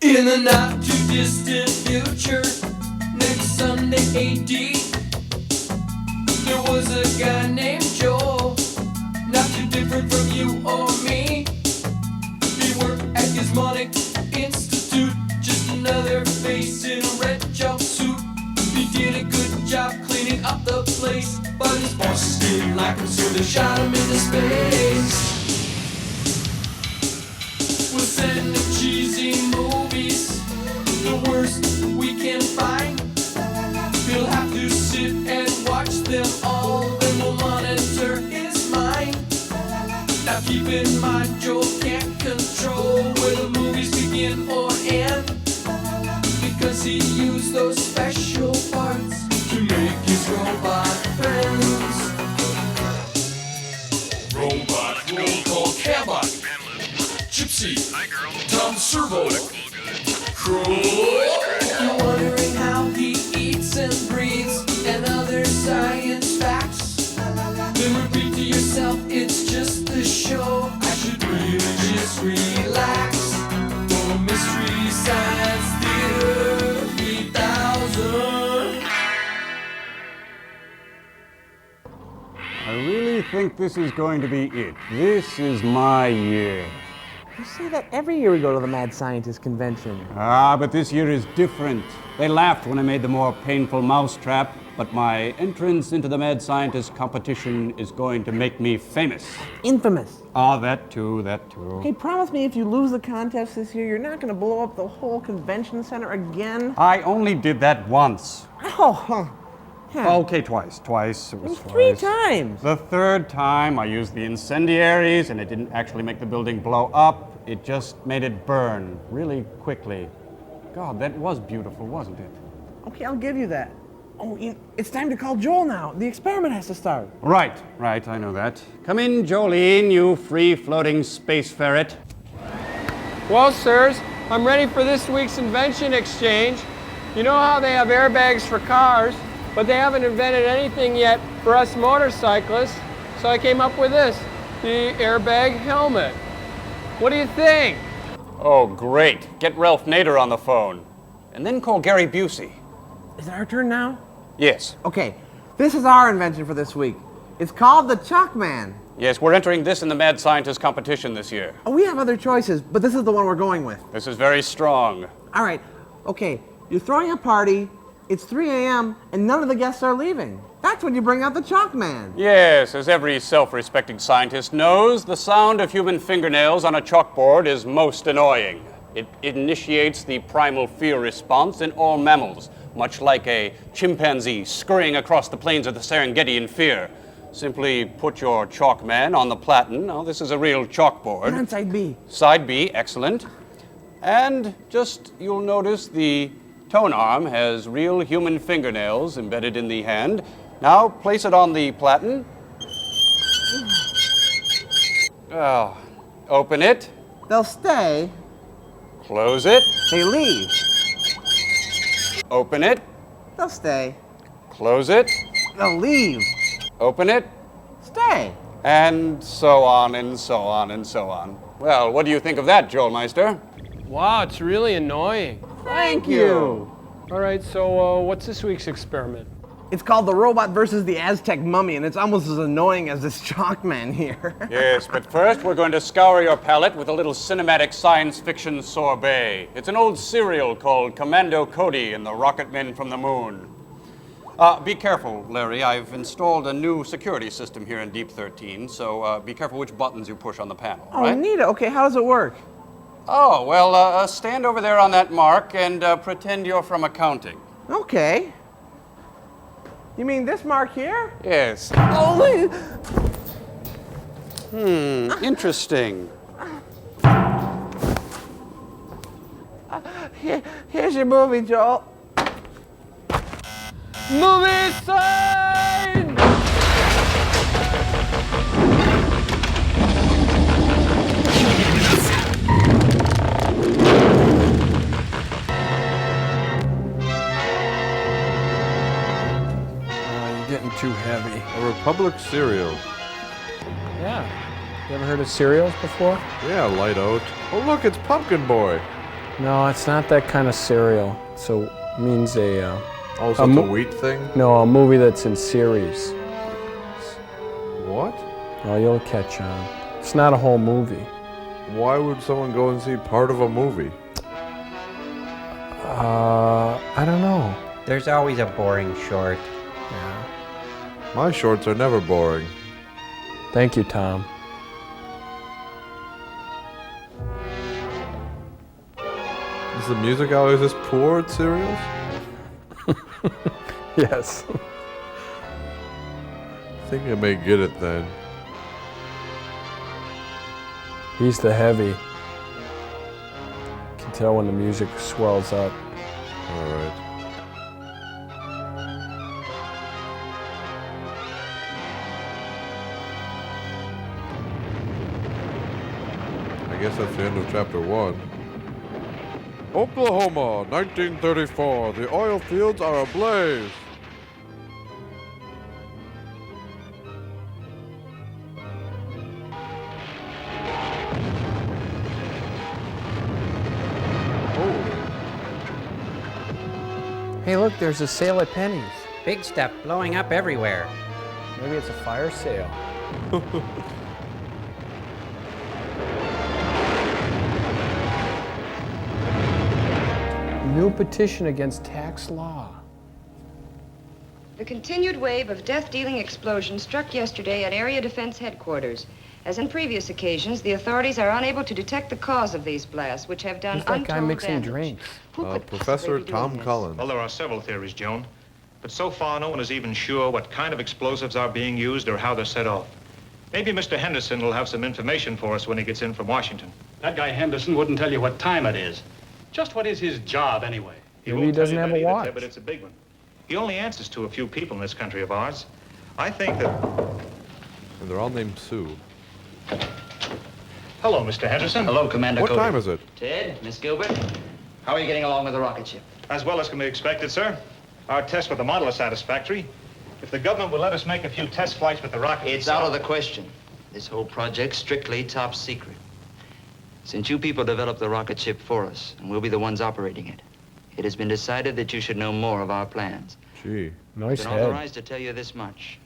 In the not too distant future, next Sunday AD, there was a guy named Joel, not too different from you or me. He worked at Gizmonic Institute, just another face in a red jumpsuit. He did a good job cleaning up the place, but his bosses didn't like him, so they shot him into space. We'll send him cheesy movies, the worst we can find. He'll have to sit and watch them all, then we'll monitor his mind. Now keep in mind, Joel can't control where the movies begin or end, because he used those special parts to make his robot friends. Robot roll call Cabot, Gypsy, Tom Servo, You're wondering how he eats and breathes and other science facts. Then repeat to yourself, it's just a show. I should really just relax. For Mystery Science Theater 3000. I really think this is going to be it. This is my year. You say that every year we go to the Mad Scientist Convention. Ah, but this year is different. They laughed when I made the more painful mousetrap, but my entrance into the Mad Scientist competition is going to make me famous. Infamous. Ah, that too, that too. Okay, promise me if you lose the contest this year, you're not going to blow up the whole convention center again. I only did that once. Oh, huh. Okay, twice. Twice. It was twice. 3 times. The third time, I used the incendiaries, and it didn't actually make the building blow up. It just made it burn really quickly. God, that was beautiful, wasn't it? Okay, I'll give you that. Oh, it's time to call Joel now. The experiment has to start. Right, I know that. Come in, Jolene, you free-floating space ferret. Well, sirs, I'm ready for this week's invention exchange. You know how they have airbags for cars, but they haven't invented anything yet for us motorcyclists, so I came up with this, the airbag helmet. What do you think? Oh, great. Get Ralph Nader on the phone. And then call Gary Busey. Is it our turn now? Yes. Okay, this is our invention for this week. It's called the Chalkman. Yes, we're entering this in the Mad Scientist competition this year. Oh, we have other choices, but this is the one we're going with. This is very strong. All right, okay, you're throwing a party, it's 3 a.m., and none of the guests are leaving. That's when you bring out the Chalkman. Yes, as every self-respecting scientist knows, the sound of human fingernails on a chalkboard is most annoying. It initiates the primal fear response in all mammals, much like a chimpanzee scurrying across the plains of the Serengeti in fear. Simply put your Chalkman on the platen. Now, this is a real chalkboard. And on side B. Side B, excellent. And just, you'll notice the tone arm has real human fingernails embedded in the hand. Now, place it on the platen. Oh, open it. They'll stay. Close it. They leave. Open it. They'll stay. Close it. They'll leave. Open it. Stay. And so on and so on and so on. Well, what do you think of that, Joel Meister? Wow, it's really annoying. Thank you. All right, so what's this week's experiment? It's called the Robot versus the Aztec Mummy, and it's almost as annoying as this Chalkman here. Yes, but first we're going to scour your palate with a little cinematic science fiction sorbet. It's an old cereal called Commando Cody and the Rocket Men from the Moon. Be careful, Larry. I've installed a new security system here in Deep 13, so be careful which buttons you push on the panel, Oh, right? neat. Okay, how does it work? Oh, well, stand over there on that mark and pretend you're from accounting. Okay. You mean this mark here? Yes. Oh, Interesting. here's your movie, Joel. Movie sign! You're getting too heavy. A Republic cereal. Yeah. You ever heard of cereals before? Yeah, light oat. Oh, look, it's Pumpkin Boy. No, it's not that kind of cereal. So it means a Oh, so it's a wheat thing? no, a movie that's in series. What? Oh, you'll catch on. It's not a whole movie. Why would someone go and see part of a movie? I don't know. There's always a boring short. Yeah. My shorts are never boring. Thank you, Tom. Is the music always this poor at cereals? Yes. I think I may get it then. He's the heavy. Can tell when the music swells up. All right. I guess that's the end of chapter 1. Oklahoma, 1934. The oil fields are ablaze. Holy. Hey, look, there's a sale at Penny's. Big stuff blowing up everywhere. Maybe it's a fire sale. New petition against tax law. The continued wave of death-dealing explosions struck yesterday at Area Defense Headquarters. As in previous occasions, the authorities are unable to detect the cause of these blasts, which have done Who's that untold guy mixing damage. drinks? Who could Professor possibly be doing Tom this? Collins. Well, there are several theories, Joan. But so far, no one is even sure what kind of explosives are being used or how they're set off. Maybe Mr. Henderson will have some information for us when he gets in from Washington. That guy Henderson wouldn't tell you what time it is. Just what is his job, anyway? Maybe won't he doesn't tell you have a that either, watch. Ted, but it's a big one. He only answers to a few people in this country of ours. I think that... And they're all named Sue. Hello, Mr. Henderson. Hello, Commander What Cody. time is it? Ted, Miss Gilbert, how are you getting along with the rocket ship? As well as can be expected, sir. Our tests with the model are satisfactory. If the government will let us make a few test flights with the rocket... It's out of the question. This whole project's strictly top secret. Since you people developed the rocket ship for us, and we'll be the ones operating it, it has been decided that you should know more of our plans. Gee. Nice I've been head. authorized to tell you this much.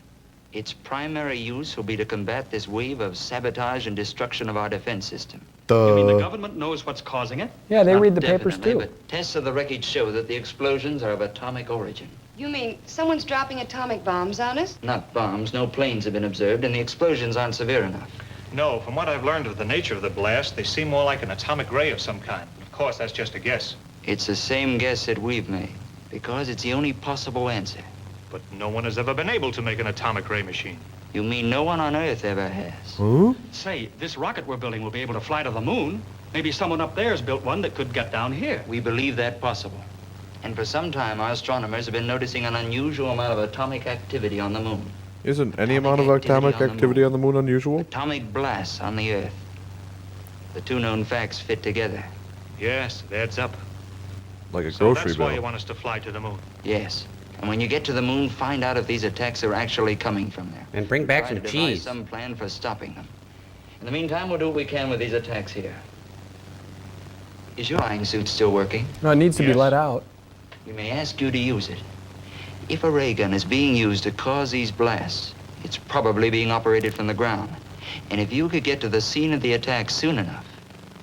Its primary use will be to combat this wave of sabotage and destruction of our defense system. You mean the government knows what's causing it? Yeah, they Not read the papers definitely, too. But tests of the wreckage show that the explosions are of atomic origin. You mean someone's dropping atomic bombs on us? Not bombs, no planes have been observed, and the explosions aren't severe enough. No, from what I've learned of the nature of the blast, they seem more like an atomic ray of some kind. Of course, that's just a guess. It's the same guess that we've made, because it's the only possible answer. But no one has ever been able to make an atomic ray machine. You mean no one on Earth ever has? Huh? Say, this rocket we're building will be able to fly to the moon. Maybe someone up there's built one that could get down here. We believe that possible. And for some time, our astronomers have been noticing an unusual amount of atomic activity on the moon. Isn't any amount of atomic activity on the moon unusual? Atomic blasts on the Earth. The two known facts fit together. Yes, it adds up. Like a So grocery that's why you bill. want us to fly to the moon. Yes. And when you get to the moon, find out if these attacks are actually coming from there. And bring back Try some to devise cheese. some plan for stopping them. In the meantime, we'll do what we can with these attacks here. Is your flying suit still working? No, it needs to be Yes. let out. We may ask you to use it. If a ray gun is being used to cause these blasts, it's probably being operated from the ground. And if you could get to the scene of the attack soon enough,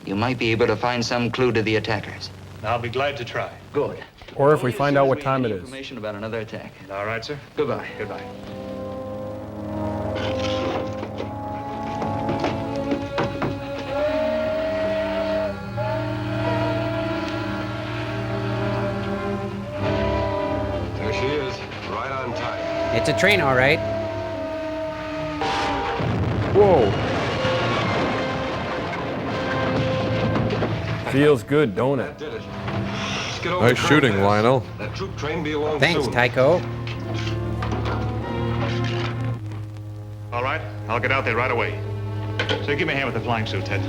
you might be able to find some clue to the attackers. I'll be glad to try. Good. Or if we Only as find soon out as what we time have it any is. Information about another attack. All right, sir. Goodbye. Goodbye. There she is, right on time. It's a train, all right. Whoa. Feels good, don't That it? did it. Let's get over Nice the shooting, current pass. Lionel. That troop train be along Thanks, soon. Tycho. All right, I'll get out there right away. So give me a hand with the flying suit, Ted.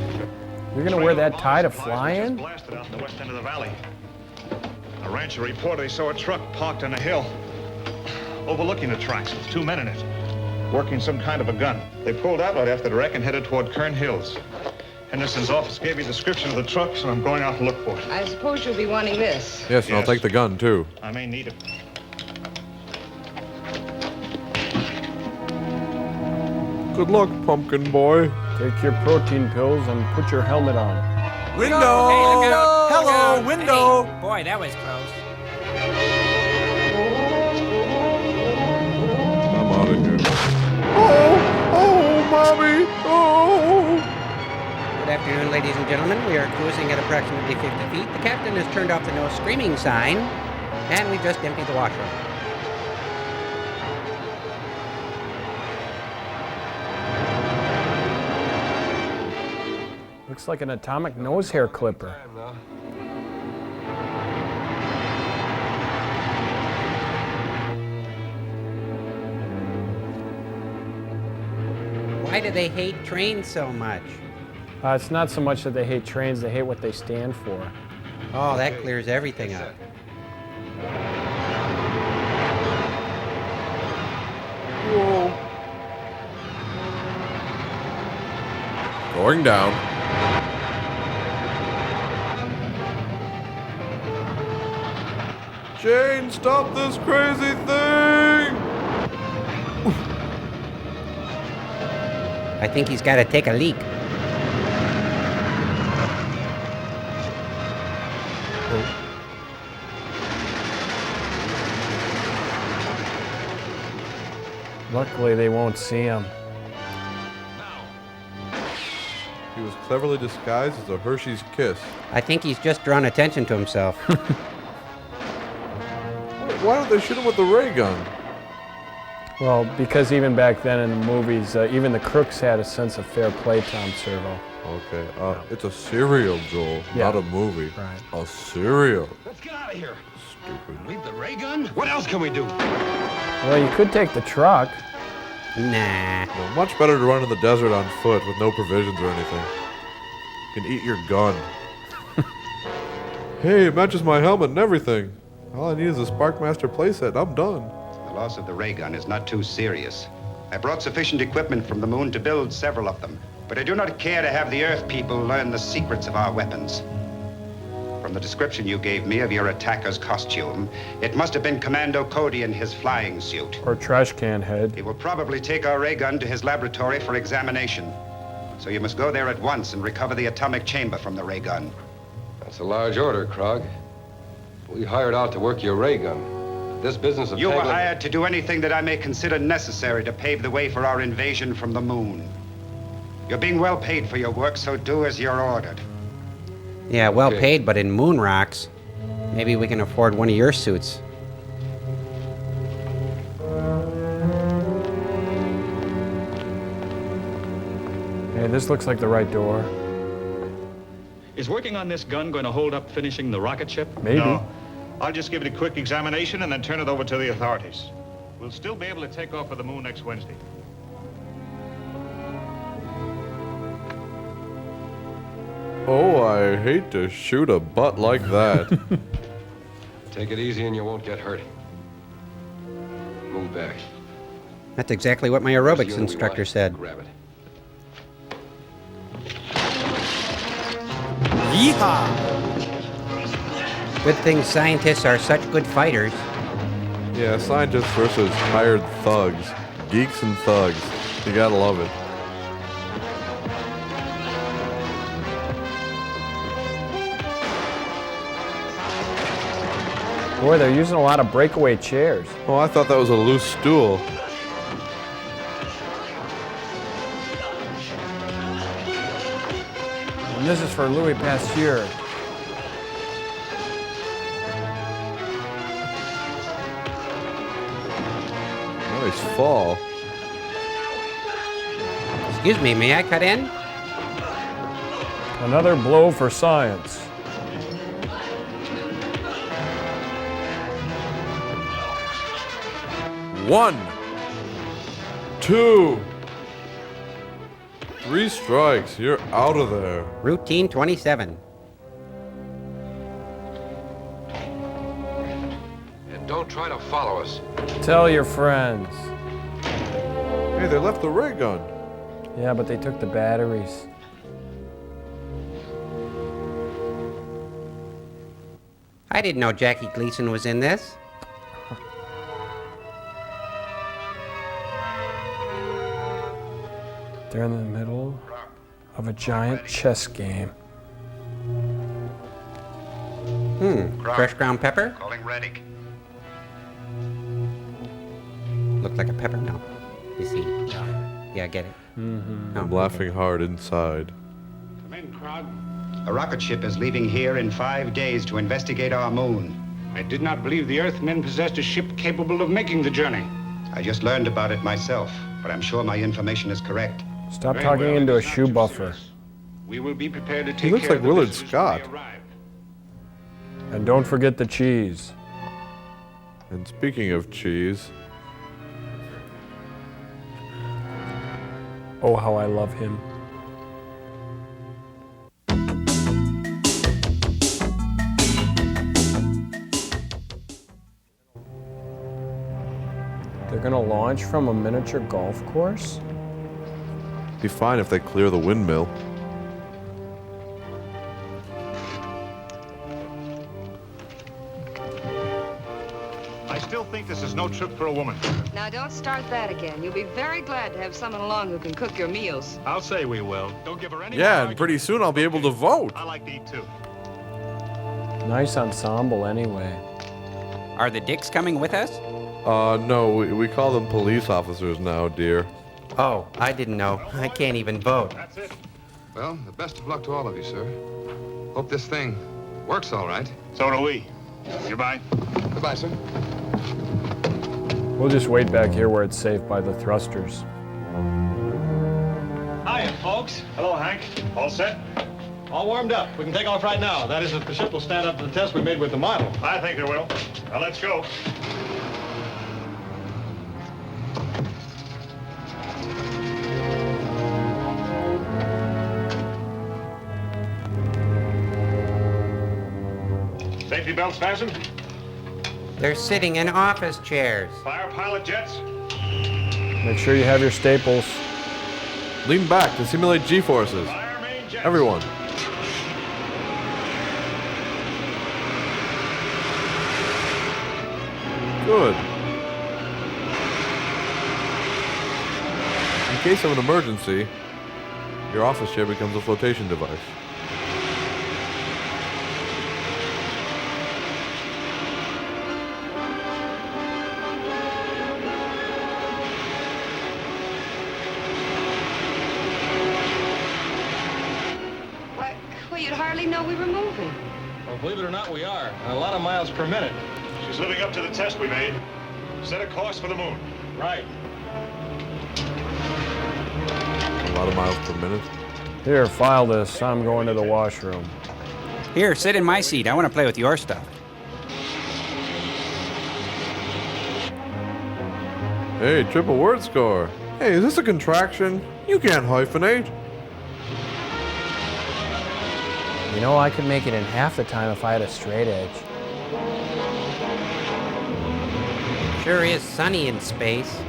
You're gonna wear that tie to fly Just in? blasted out in the west end of the valley. A rancher reported he saw a truck parked on a hill overlooking the tracks with two men in it, working some kind of a gun. They pulled out right after the wreck and headed toward Kern Hills. Henderson's office gave me a description of the truck, so I'm going out to look for it. I suppose you'll be wanting this. Yes, and I'll take the gun, too. I may need it. Good luck, pumpkin boy. Take your protein pills and put your helmet on. Window! Hey, look out! Hello, window! Hey, boy, that was close. I'm out of here. Oh, mommy! Oh! Good afternoon, ladies and gentlemen. We are cruising at approximately 50 feet. The captain has turned off the no screaming sign, and we've just emptied the washroom. Looks like an atomic nose hair clipper. Why do they hate trains so much? It's not so much that they hate trains, they hate what they stand for. Oh, that clears everything up. Whoa. Going down. Jane, stop this crazy thing! I think he's got to take a leak. Luckily, they won't see him. He was cleverly disguised as a Hershey's Kiss. I think he's just drawn attention to himself. Why don't they shoot him with the ray gun? Well, because even back then in the movies, even the crooks had a sense of fair play, Tom Servo. Okay, it's a serial, Joel, not a movie. Right. A serial. Let's get out of here. Stupid. Leave the ray gun? What else can we do? Well, you could take the truck. Nah. Well, much better to run in the desert on foot with no provisions or anything. You can eat your gun. Hey, it matches my helmet and everything. All I need is a Sparkmaster playset and I'm done. The loss of the ray gun is not too serious. I brought sufficient equipment from the moon to build several of them, but I do not care to have the Earth people learn the secrets of our weapons. From the description you gave me of your attacker's costume, it must have been Commando Cody in his flying suit. Or trash can head. He will probably take our ray gun to his laboratory for examination. So you must go there at once and recover the atomic chamber from the ray gun. That's a large order, Krog. We hired out to work your ray gun. This business of You were tangling- hired to do anything that I may consider necessary to pave the way for our invasion from the moon. You're being well paid for your work, so do as you're ordered. Yeah, well paid, but in moon rocks. Maybe we can afford one of your suits. Hey, this looks like the right door. Is working on this gun going to hold up finishing the rocket ship? Maybe. No. I'll just give it a quick examination and then turn it over to the authorities. We'll still be able to take off for the moon next Wednesday. Oh, I hate to shoot a butt like that. Take it easy and you won't get hurt. Move back. That's exactly what my aerobics instructor said. Grab it. Yeehaw! Good thing scientists are such good fighters. Yeah, scientists versus hired thugs. Geeks and thugs. You gotta love it. Boy, they're using a lot of breakaway chairs. Oh, I thought that was a loose stool. And this is for Louis Pasteur. Nice fall. Excuse me, may I cut in? Another blow for science. One, two, 3 strikes. You're out of there. Routine 27. And don't try to follow us. Tell your friends. Hey, they left the ray gun. Yeah, but they took the batteries. I didn't know Jackie Gleason was in this. They're in the middle of a giant chess game. Fresh ground pepper? Calling Reddick. Looked like a pepper? No. You see? Yeah, I get it. I'm laughing hard inside. Come in, Krog. A rocket ship is leaving here in 5 days to investigate our moon. I did not believe the Earthmen possessed a ship capable of making the journey. I just learned about it myself, but I'm sure my information is correct. Stop Very talking well, into a it is not shoe too buffer. serious. We will be prepared to take He looks care like of the Willard visitors Scott. when they arrive. And don't forget the cheese. And speaking of cheese, Oh, how I love him. They're gonna launch from a miniature golf course? be fine if they clear the windmill. I still think this is no trip for a woman. Now, don't start that again. You'll be very glad to have someone along who can cook your meals. I'll say we will. Don't give her any Yeah, more and pretty soon I'll be able to vote. I like to eat too. Nice ensemble anyway. Are the Dicks coming with us? No, we call them police officers now, dear. Oh, I didn't know. I can't even vote. That's it. Well, the best of luck to all of you, sir. Hope this thing works all right. So do we. Goodbye. Goodbye, sir. We'll just wait back here where it's safe by the thrusters. Hiya, folks. Hello, Hank. All set? All warmed up. We can take off right now. That is, if the ship will stand up to the test we made with the model. I think it will. Now, let's go. Safety belts fastened? They're sitting in office chairs. Fire pilot jets? Make sure you have your staples. Lean back to simulate G-forces. Fire main jets. Everyone. Good. In case of an emergency, your office chair becomes a flotation device. Well, you'd hardly know we were moving. Well, believe it or not, we are. A lot of miles per minute. She's living up to the test we made. Set a course for the moon. Right. A lot of miles per minute. Here, file this. I'm going to the washroom. Here, sit in my seat. I want to play with your stuff. Hey, triple word score. Hey, is this a contraction? You can't hyphenate. You know, I could make it in half the time if I had a straight edge. Sure is sunny in space.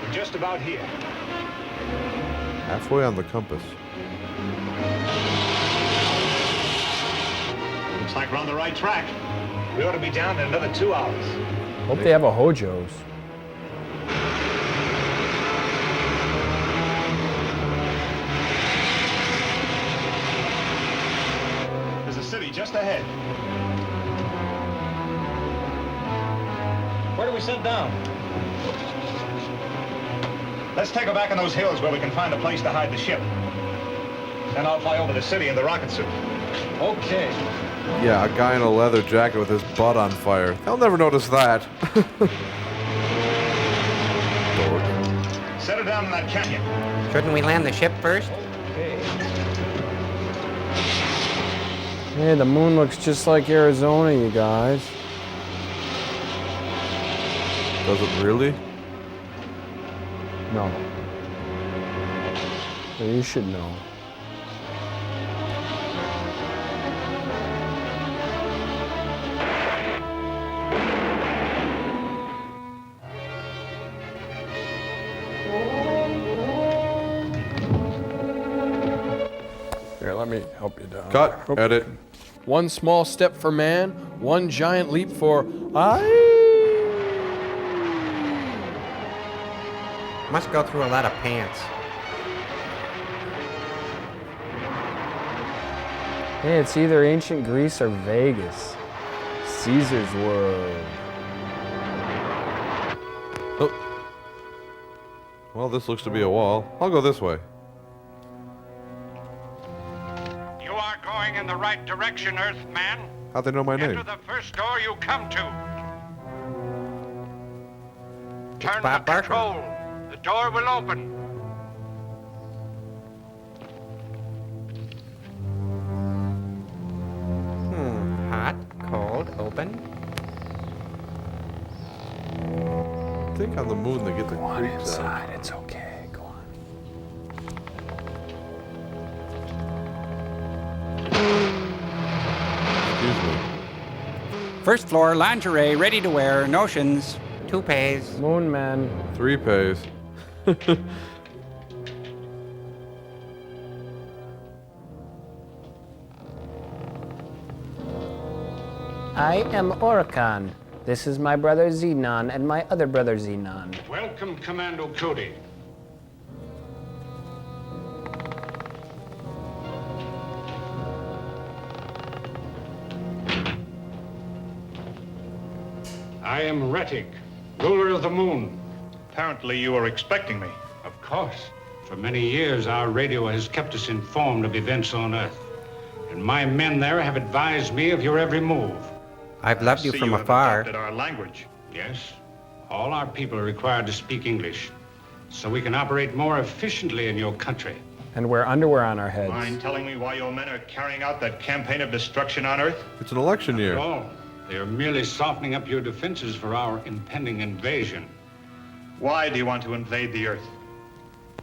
We're just about here. Halfway on the compass. Looks like we're on the right track. We ought to be down in another 2 hours. Hope they have a Hojo's. There's a city just ahead. Where do we set down? Let's take her back in those hills where we can find a place to hide the ship. Then I'll fly over the city in the rocket suit. Okay. Yeah, a guy in a leather jacket with his butt on fire. They'll never notice that. Set her down in that canyon. Shouldn't we land the ship first? Okay. Hey, the moon looks just like Arizona, you guys. Does it really? No. But you should know. Here, let me help you down. Cut. Oop. Edit. One small step for man, one giant leap for Must go through a lot of pants. Hey, it's either ancient Greece or Vegas. Caesar's world. Oh. Well, this looks to be a wall. I'll go this way. You are going in the right direction, Earthman. How'd they know my name? Enter the first door you come to. Turn the Bob Barker. control. The door will open. Hot, cold, open. I think on the moon they get the creeps inside. out. It's okay. Go on. Excuse me. First floor, lingerie, ready to wear, notions. Toupees. Moon man. 3 pays. I am Oricon. This is my brother Xenon and my other brother Xenon. Welcome, Commando Cody. I am Retic, ruler of the moon. Apparently you were expecting me. Of course. For many years, our radio has kept us informed of events on Earth. And my men there have advised me of your every move. I've loved you See, from you have afar. adopted our language. Yes, all our people are required to speak English, so we can operate more efficiently in your country. And wear underwear on our heads. Mind telling me why your men are carrying out that campaign of destruction on Earth? It's an election year. No, they are merely softening up your defenses for our impending invasion. Why do you want to invade the Earth?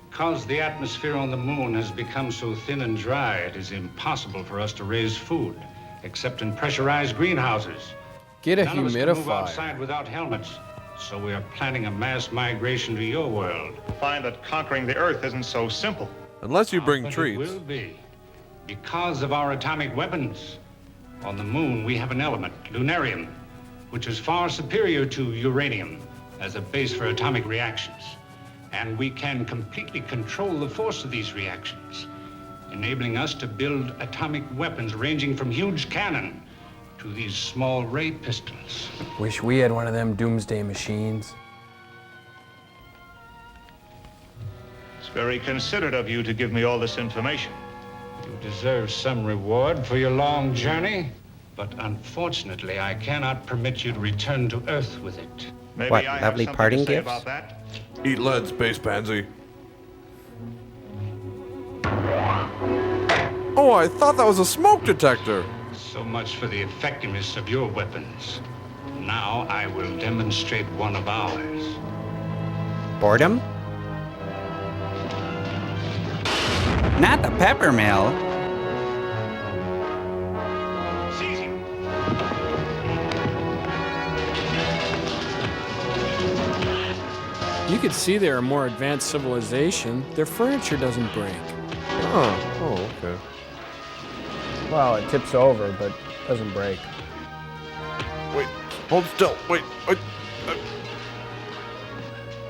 Because the atmosphere on the moon has become so thin and dry, it is impossible for us to raise food, except in pressurized greenhouses. Get a None of us can move humidifier. outside without helmets, so we are planning a mass migration to your world. Find that conquering the Earth isn't so simple. Unless you bring But treats. It will be. Because of our atomic weapons. On the moon, we have an element, lunarium, which is far superior to uranium as a base for atomic reactions. And we can completely control the force of these reactions, enabling us to build atomic weapons ranging from huge cannon to these small ray pistols. Wish we had one of them doomsday machines. It's very considerate of you to give me all this information. You deserve some reward for your long journey, but unfortunately, I cannot permit you to return to Earth with it. Maybe What, I have lovely something parting to say gifts? about that. Eat lead, space pansy. Oh, I thought that was a smoke detector. So much for the effectiveness of your weapons. Now I will demonstrate one of ours. Boredom? Not the pepper mill. Seize him. You could see they're a more advanced civilization. Their furniture doesn't break. Oh, okay. Well, it tips over, but doesn't break. Wait, hold still. Wait.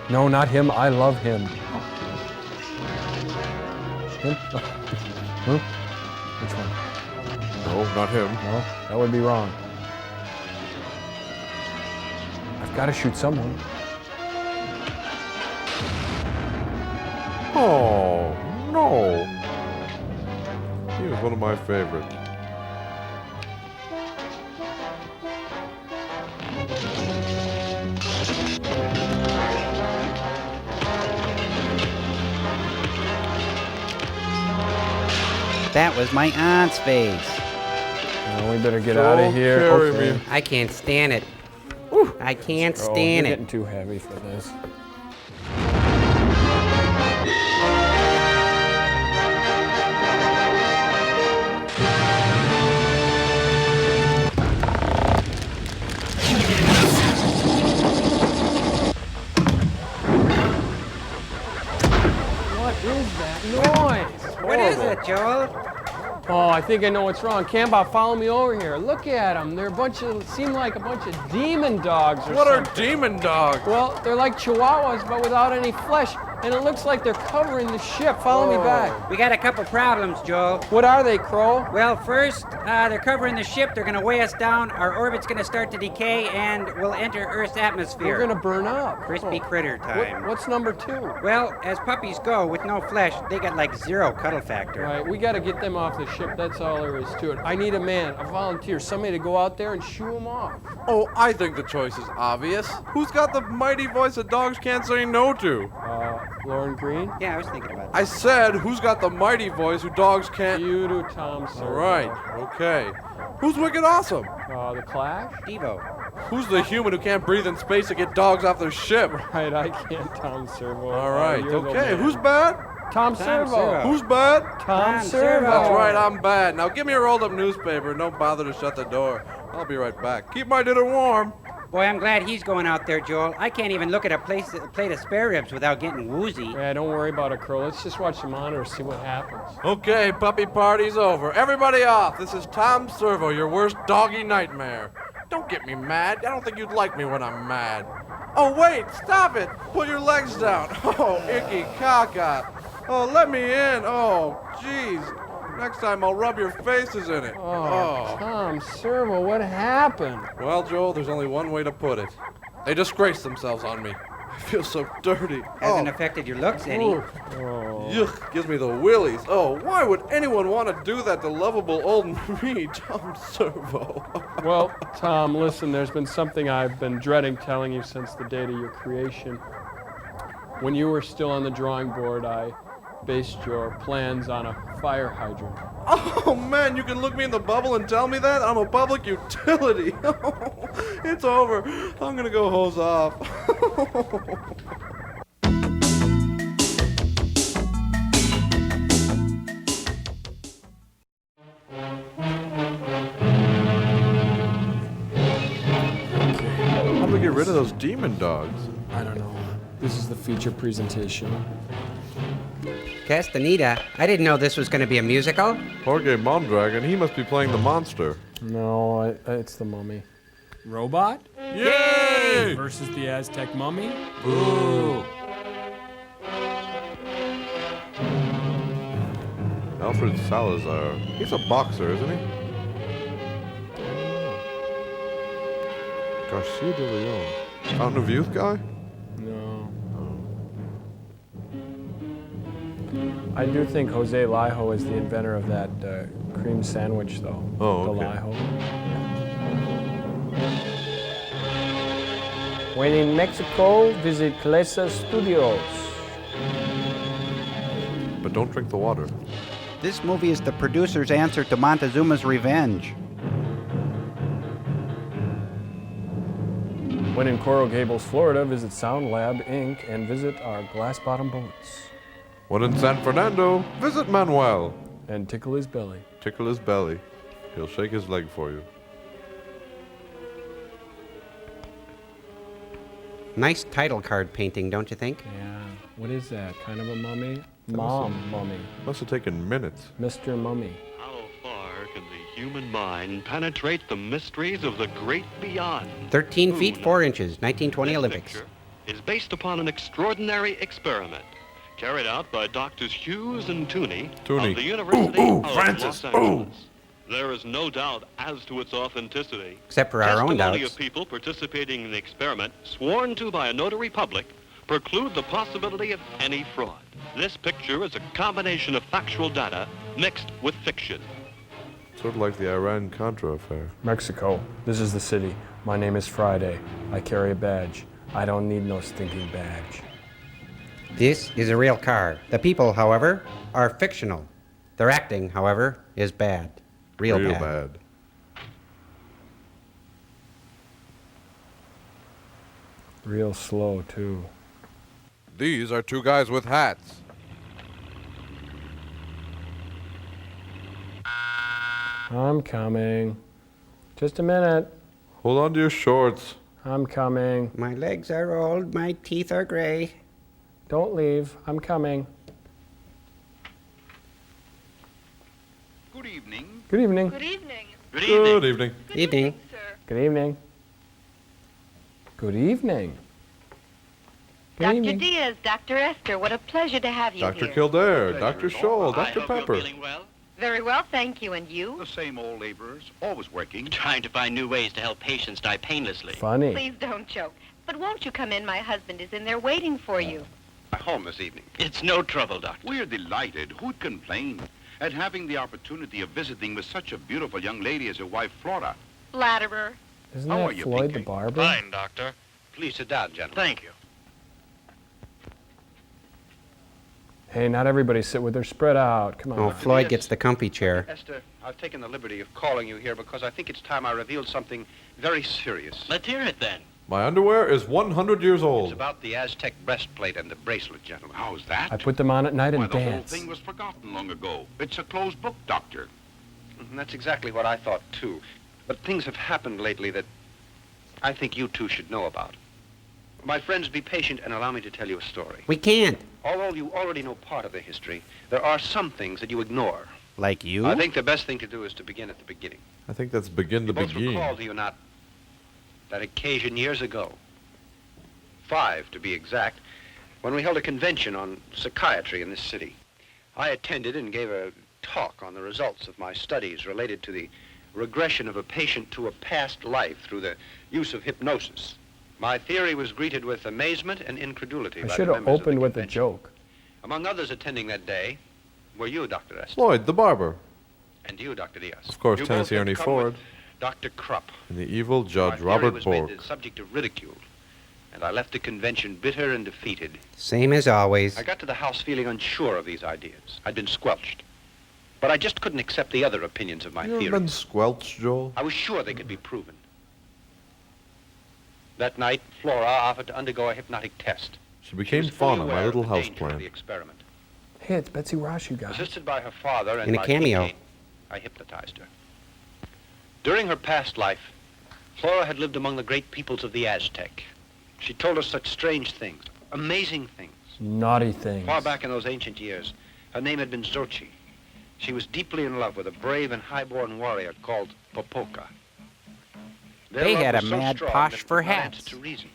No, not him. I love him. Him? Huh? Which one? No, not him. No, that would be wrong. I've got to shoot someone. Oh, no. He was one of my favorites. That was my aunt's face. No, we better get out of here. Carry me. I can't stand it. I can't Oh, stand you're it. getting too heavy for this. What is that noise? What is it, Joel? Oh, I think I know what's wrong. Cambot, follow me over here. Look at them. They're seem like a bunch of demon dogs or What something. are demon dogs? Well, they're like chihuahuas, but without any flesh. And it looks like they're covering the ship. Follow me back. We got a couple problems, Joel. What are they, Crow? Well, first, they're covering the ship. They're going to weigh us down. Our orbit's going to start to decay, and we'll enter Earth's atmosphere. We're going to burn up. Crispy critter time. What's number 2? Well, as puppies go with no flesh, they got like 0 cuddle factor. Right, we got to get them off the ship. That's all there is to it. I need a man, a volunteer, somebody to go out there and shoo them off. Oh, I think the choice is obvious. Who's got the mighty voice that dogs can't say no to? Lauren Green? Yeah, I was thinking about that. I said, who's got the mighty voice who dogs can't... You do, Tom Servo. All right, okay. Who's Wicked Awesome? The Clash? Devo. Who's the human who can't breathe in space to get dogs off their ship? Right, I can't, Tom Servo. All right, You're the okay. man. Who's bad? Tom Servo. Who's bad? Tom Servo. That's right, I'm bad. Now give me a rolled up newspaper and don't bother to shut the door. I'll be right back. Keep my dinner warm. Boy, I'm glad he's going out there, Joel. I can't even look at a plate of spare ribs without getting woozy. Yeah, don't worry about it, Crow. Let's just watch the monitor, see what happens. Okay, puppy party's over. Everybody off. This is Tom Servo, your worst doggy nightmare. Don't get me mad. I don't think you'd like me when I'm mad. Oh, wait, stop it. Put your legs down. Oh, icky caca. Oh, let me in. Oh, jeez. Next time I'll rub your faces in it. Oh, Tom Servo, what happened? Well, Joel, there's only one way to put it. They disgraced themselves on me. I feel so dirty. Hasn't affected your looks any. Yuck, gives me the willies. Oh, why would anyone want to do that to lovable old me, Tom Servo? Well, Tom, listen, there's been something I've been dreading telling you since the date of your creation. When you were still on the drawing board, I based your plans on a fire hydrant. Oh, man, you can look me in the bubble and tell me that? I'm a public utility. It's over. I'm going to go hose off. How do we get rid of those demon dogs? I don't know. This is the feature presentation. Castaneda, I didn't know this was going to be a musical. Jorge Mondragon, he must be playing the monster. No, it's the mummy. Robot? Yay! Versus the Aztec mummy? Boo! Alfred Salazar. He's a boxer, isn't he? Garcia de Leon. Fountain of Youth guy? No. I do think Jose Lijo is the inventor of that cream sandwich, though. Oh, the okay. Lijo. When in Mexico, visit Calesa Studios. But don't drink the water. This movie is the producer's answer to Montezuma's Revenge. When in Coral Gables, Florida, visit Sound Lab Inc. and visit our glass bottom boats. When in San Fernando, visit Manuel. And tickle his belly. Tickle his belly. He'll shake his leg for you. Nice title card painting, don't you think? Yeah. What is that? Kind of a mummy? Mummy. Must have taken minutes. Mr. Mummy. How far can the human mind penetrate the mysteries of the great beyond? 13 feet 4 inches, 1920 Olympics. Picture is based upon an extraordinary experiment carried out by Doctors Hughes and Tooney of the University of Francis, Los Angeles. There is no doubt as to its authenticity. Except for our own Testimony doubts. of people participating in the experiment, sworn to by a notary public, preclude the possibility of any fraud. This picture is a combination of factual data mixed with fiction. Sort of like the Iran-Contra affair. Mexico. This is the city. My name is Friday. I carry a badge. I don't need no stinking badge. This is a real car. The people, however, are fictional. Their acting, however, is bad. Real bad. Real slow, too. These are two guys with hats. I'm coming. Just a minute. Hold on to your shorts. I'm coming. My legs are old, my teeth are gray. Don't leave. I'm coming. Good evening. Good evening. Good evening. Good evening. Evening. Good evening. Good evening. Good Dr. evening. Diaz, Dr. Esther, what a pleasure to have you Dr. here. Kildare, Dr. Scholl, Dr. Pepper. Very well, thank you. And you? The same old laborers, always working. Trying to find new ways to help patients die painlessly. Funny. Please don't joke. But won't you come in? My husband is in there waiting for you. Home this evening. It's no trouble, Doctor. We're delighted. Who'd complain? At having the opportunity of visiting with such a beautiful young lady as your wife, Flora. Flatterer. Isn't How are that you, Floyd Pinky? the barber? Fine, Doctor. Please sit down, gentlemen. Thank you. Hey, not everybody sit with their spread out. Come on. Oh, Floyd gets the comfy chair. Esther, I've taken the liberty of calling you here because I think it's time I revealed something very serious. Let's hear it then. My underwear is 100 years It's old. about the Aztec breastplate and the bracelet, gentlemen. How's that? I put them on at night Why, and the whole dance. thing was forgotten long ago. It's a closed book, Doctor. And that's exactly what I thought, too. But things have happened lately that I think you two should know about. My friends, be patient and allow me to tell you a story. We can't. Although you already know part of the history, there are some things that you ignore. Like you? I think the best thing to do is to begin at the beginning. I think that's begin to You both begin. recall, do you not, that occasion years ago, 5 to be exact, when we held a convention on psychiatry in this city. I attended and gave a talk on the results of my studies related to the regression of a patient to a past life through the use of hypnosis. My theory was greeted with amazement and incredulity I by should the have members of opened the with a convention. joke. Among others attending that day were you, Dr. Esther, Floyd the barber. and you, Dr. Diaz. Of course, You both Tennessee had Ernie come Ford. with Dr. Krupp. And the evil My Judge theory Robert was Bork. made the subject of ridicule, and I left the convention bitter and defeated. Same as always. I got to the house feeling unsure of these ideas. I'd been squelched. But I just couldn't accept the other opinions of my You ever theories. been squelched, Joel? I was sure they could be proven. That night, Flora offered to undergo a hypnotic test. She became was fully Fauna, my aware of little the house danger of the plant. experiment. Hey, it's Betsy Ross, you guys. Assisted by her father and In a my cameo. teammate, I hypnotized her. During her past life, Flora had lived among the great peoples of the Aztec. She told us such strange things, amazing things. Naughty things. Far back in those ancient years, her name had been Xochi. She was deeply in love with a brave and high-born warrior called Popoka. Their They love had a was so mad strong posh that it for would not hats. answer to reason.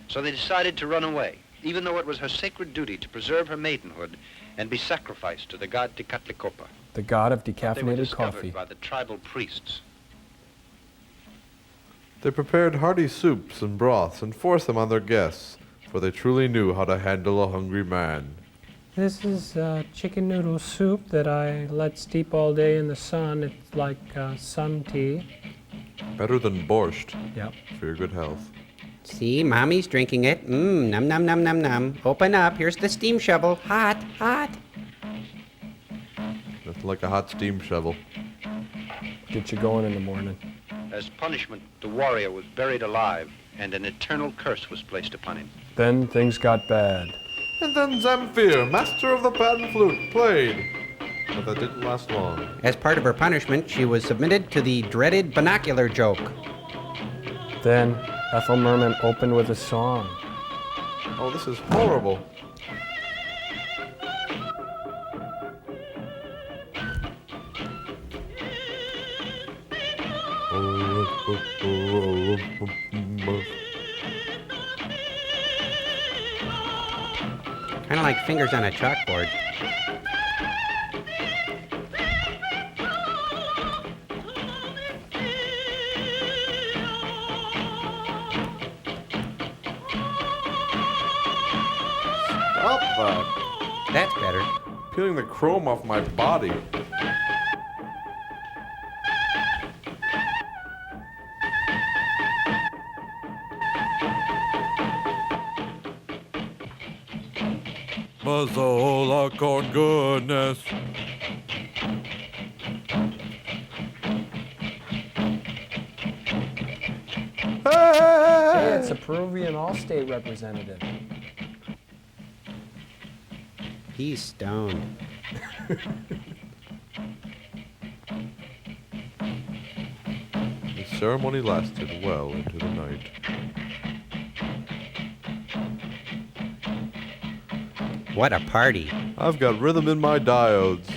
So they decided to run away, even though it was her sacred duty to preserve her maidenhood and be sacrificed to the god Tecatlicopa. The god of They were decaffeinated discovered coffee. by the tribal priests. They prepared hearty soups and broths and forced them on their guests, for they truly knew how to handle a hungry man. This is chicken noodle soup that I let steep all day in the sun. It's like sun tea. Better than borscht. Yep. For your good health. See, Mommy's drinking it. Mmm, num num num num num. Open up. Here's the steam shovel. Hot, hot. Nothing like a hot steam shovel. Get you going in the morning. As punishment, the warrior was buried alive, and an eternal curse was placed upon him. Then things got bad. And then Zamfir, master of the pan flute, played. But that didn't last long. As part of her punishment, she was submitted to the dreaded binocular joke. Then Ethel Merman opened with a song. Oh, this is horrible. Kind of like fingers on a chalkboard. Stop that. That's better. Peeling the chrome off my body. Mazola con goodness. Hey, it's a Peruvian Allstate representative. He's stoned. The ceremony lasted well into the night. What a party. I've got rhythm in my diodes.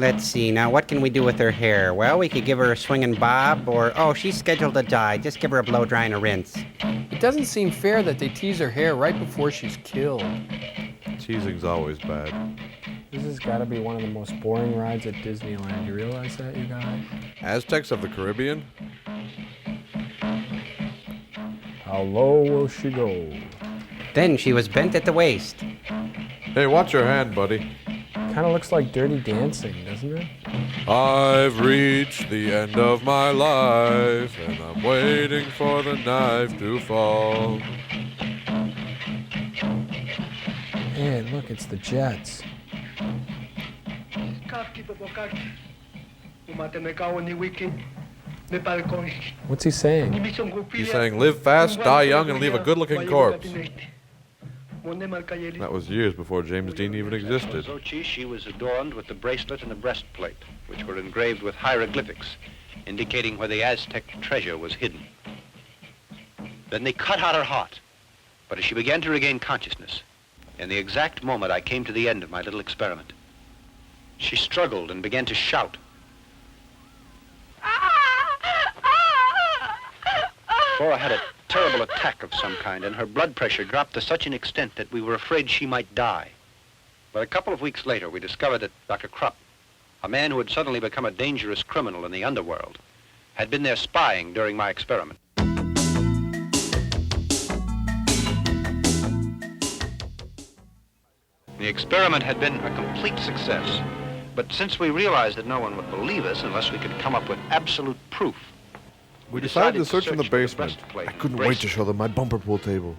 Let's see, now what can we do with her hair? Well, we could give her a swinging bob, or, oh, she's scheduled to dye. Just give her a blow dry and a rinse. It doesn't seem fair that they tease her hair right before she's killed. Teasing's always bad. This has got to be one of the most boring rides at Disneyland. You realize that, you guys? Aztecs of the Caribbean? How low will she go? Then she was bent at the waist. Hey, watch your hand, buddy. Kind of looks like Dirty Dancing, doesn't it? I've reached the end of my life, and I'm waiting for the knife to fall. Hey, look, it's the Jets. What's he saying? He's saying, live fast, die young, and leave a good-looking corpse. That was years before James Dean even existed. She was adorned with the bracelet and the breastplate, which were engraved with hieroglyphics, indicating where the Aztec treasure was hidden. Then they cut out her heart. But as she began to regain consciousness, in the exact moment I came to the end of my little experiment, she struggled and began to shout. Flora had a terrible attack of some kind, and her blood pressure dropped to such an extent that we were afraid she might die. But a couple of weeks later, we discovered that Dr. Krupp, a man who had suddenly become a dangerous criminal in the underworld, had been there spying during my experiment. The experiment had been a complete success, but since we realized that no one would believe us unless we could come up with absolute proof, We decided to search in the basement. I couldn't wait to show them my bumper pool table.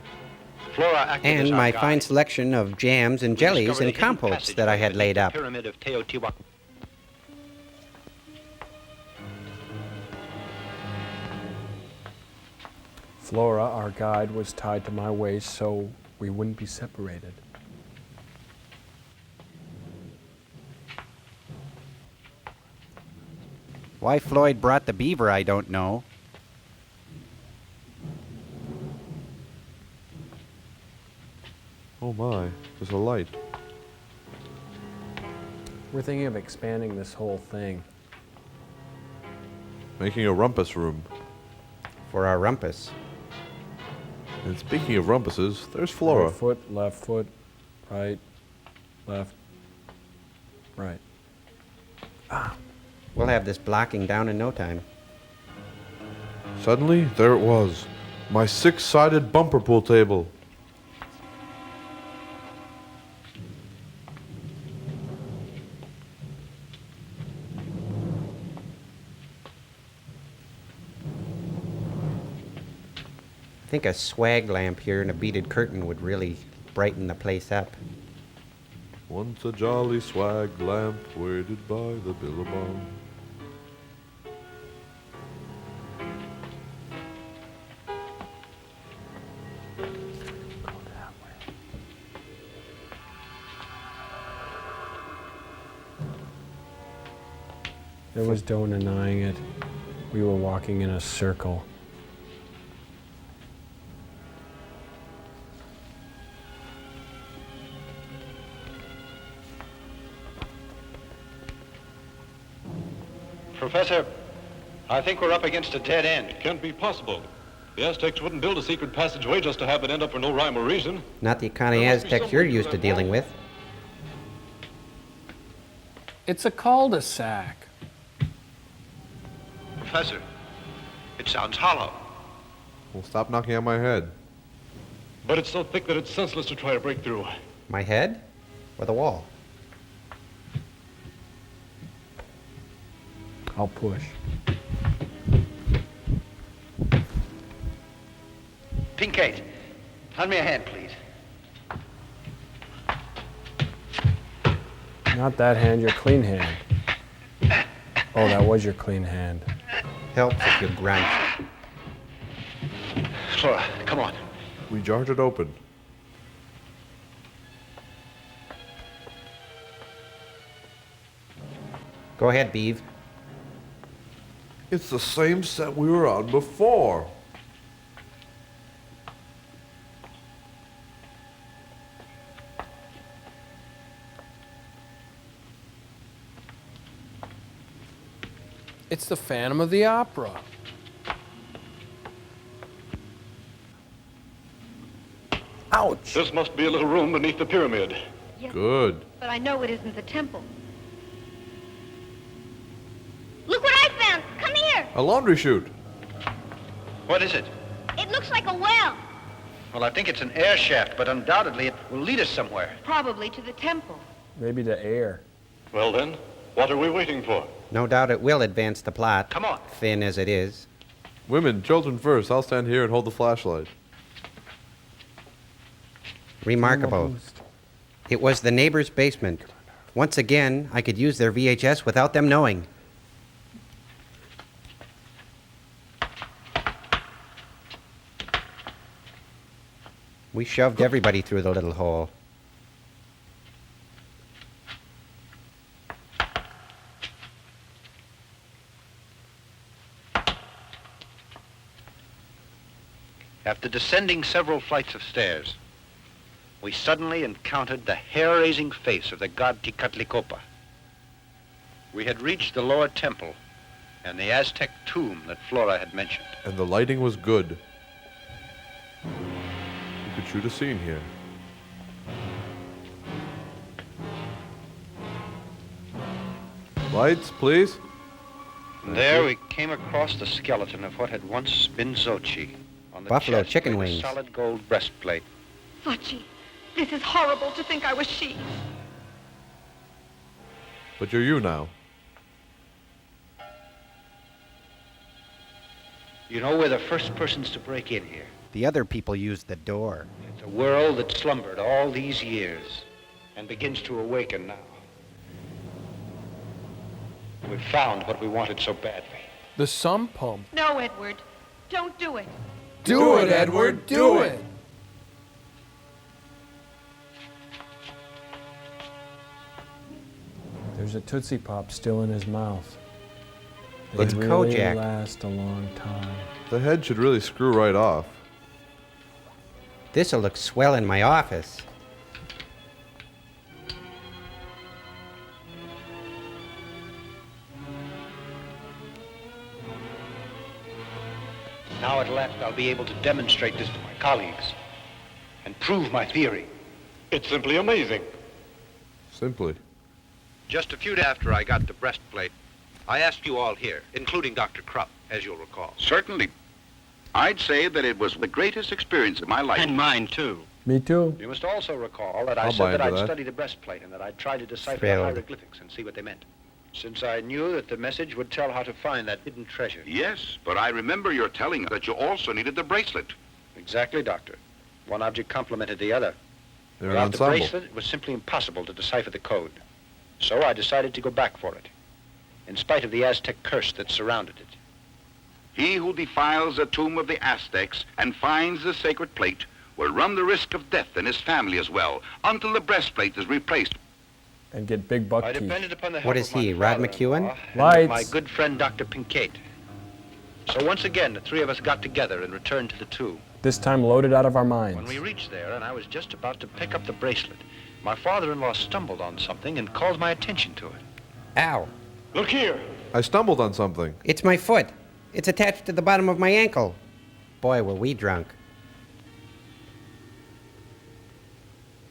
Flora acted as And our my guide. fine selection of jams and jellies Discovered a and hidden compotes passage that I had laid up. Pyramid of Teotihuacan. Flora, our guide, was tied to my waist so we wouldn't be separated. Why Floyd brought the beaver, I don't know. Oh my, there's a light. We're thinking of expanding this whole thing. Making a rumpus room. For our rumpus. And speaking of rumpuses, there's Flora. Left foot, right, left, right. We'll have this blocking down in no time. Suddenly, there it was. My six-sided bumper pool table. I think a swag lamp here and a beaded curtain would really brighten the place up. Once a jolly swag lamp waited by the billabong. There was no denying it. We were walking in a circle. Professor, I think we're up against a dead end. It can't be possible. The Aztecs wouldn't build a secret passageway just to have it end up for no rhyme or reason. Not the kind of Aztecs you're used to dealing with. It's a cul-de-sac. Professor, it sounds hollow. Well, stop knocking on my head. But it's so thick that it's senseless to try to break through. My head? Or the wall? I'll push. Pinkate, lend me a hand, please. Not that hand, your clean hand. Oh, that was your clean hand. Helps if you grunt. Flora, come on. We jarred it open. Go ahead, Beeve. It's the same set we were on before. It's the Phantom of the Opera. Ouch! This must be a little room beneath the pyramid. Yes, Good. but I know it isn't the temple. Look what I found! Come here! A laundry chute. What is it? It looks like a well. Well, I think it's an air shaft, but undoubtedly it will lead us somewhere. Probably to the temple. Maybe the air. Well then, what are we waiting for? No doubt it will advance the plot. Come on. Thin as it is. Women, children first. I'll stand here and hold the flashlight. Remarkable. It was the neighbor's basement. Once again, I could use their VHS without them knowing. We shoved everybody through the little hole. After descending several flights of stairs, we suddenly encountered the hair-raising face of the god Tecatlicopa. We had reached the lower temple and the Aztec tomb that Flora had mentioned. And the lighting was good. You could shoot a scene here. Lights, please. There we came across the skeleton of what had once been Xochi. On the Buffalo chest chicken with a wings. solid gold breastplate. Sachi, this is horrible to think I was she. But you're you now. You know, we're the first persons to break in here. The other people used the door. It's a world that slumbered all these years and begins to awaken now. We've found what we wanted so badly. The sump pump. No, Edward. Don't do it. Do it, Edward. Do it. There's a Tootsie Pop still in his mouth. They It's really Kojak. last a long time. The head should really screw right off. This'll look swell in my office. Now at last I'll be able to demonstrate this to my colleagues and prove my theory. It's simply amazing. Simply. Just a few days after I got the breastplate, I asked you all here, including Dr. Krupp, as you'll recall. Certainly. I'd say that it was the greatest experience of my life. And mine, too. Me too. You must also recall that I I'll buy said that into I'd that. study the breastplate and that I'd try to decipher Thrilled. the hieroglyphics and see what they meant. Since I knew that the message would tell how to find that hidden treasure. Yes, but I remember your telling us that you also needed the bracelet. Exactly, Doctor. One object complemented the other. They're an Without the ensemble. bracelet, it was simply impossible to decipher the code. So I decided to go back for it, in spite of the Aztec curse that surrounded it. He who defiles the tomb of the Aztecs and finds the sacred plate will run the risk of death and his family as well, until the breastplate is replaced. And get big buck I teeth. depended upon the help What is of my he, Rod father-in-law McEwen? and Lights. my good friend Dr. Pinkate. So once again, the three of us got together and returned to the tomb. This time loaded out of our minds. When we reached there and I was just about to pick up the bracelet, my father-in-law stumbled on something and called my attention to it. Ow. Look here. I stumbled on something. It's my foot. It's attached to the bottom of my ankle. Boy, were we drunk.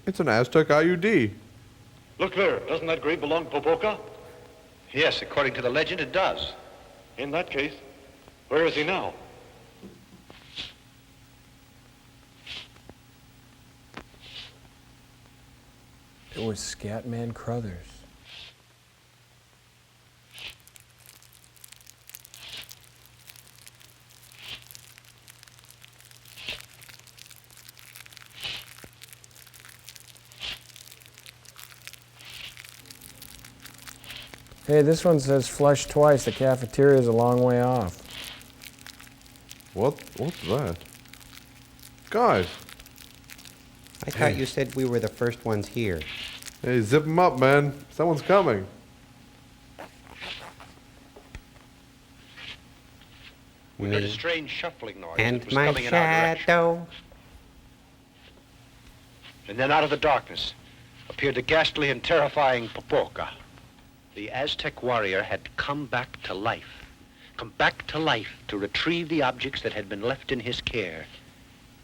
It's an Aztec IUD. Look there. Doesn't that grave belong to Popoca? Yes, according to the legend, it does. In that case, where is he now? It was Scatman Crothers. Hey, this one says flush twice. The cafeteria's a long way off. What's that? Guys. I thought you said we were the first ones here. Hey, zip 'em up, man. Someone's coming. We heard a strange shuffling noise. And It was my coming in our direction. shadow. And then out of the darkness appeared the ghastly and terrifying Popoca. The Aztec warrior had come back to life. come back to life to retrieve the objects that had been left in his care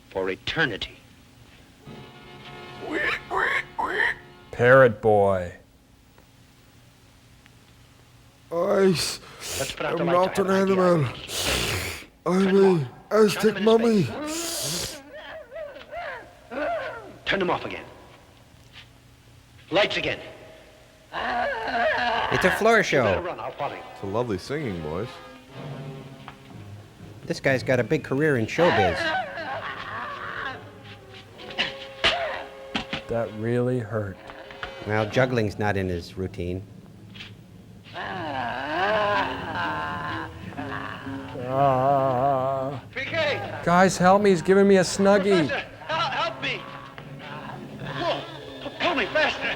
for eternity. Parrot boy. Let's put out the light not to an have animal. I'm a Aztec mummy. Turn them off again. Lights again. It's a floor show. Run, I'll follow you. It's a lovely singing, boys. This guy's got a big career in showbiz. That really hurt. Well, juggling's not in his routine. Guys, help me. He's giving me a snuggie. Professor, help me. Whoa, pull me faster.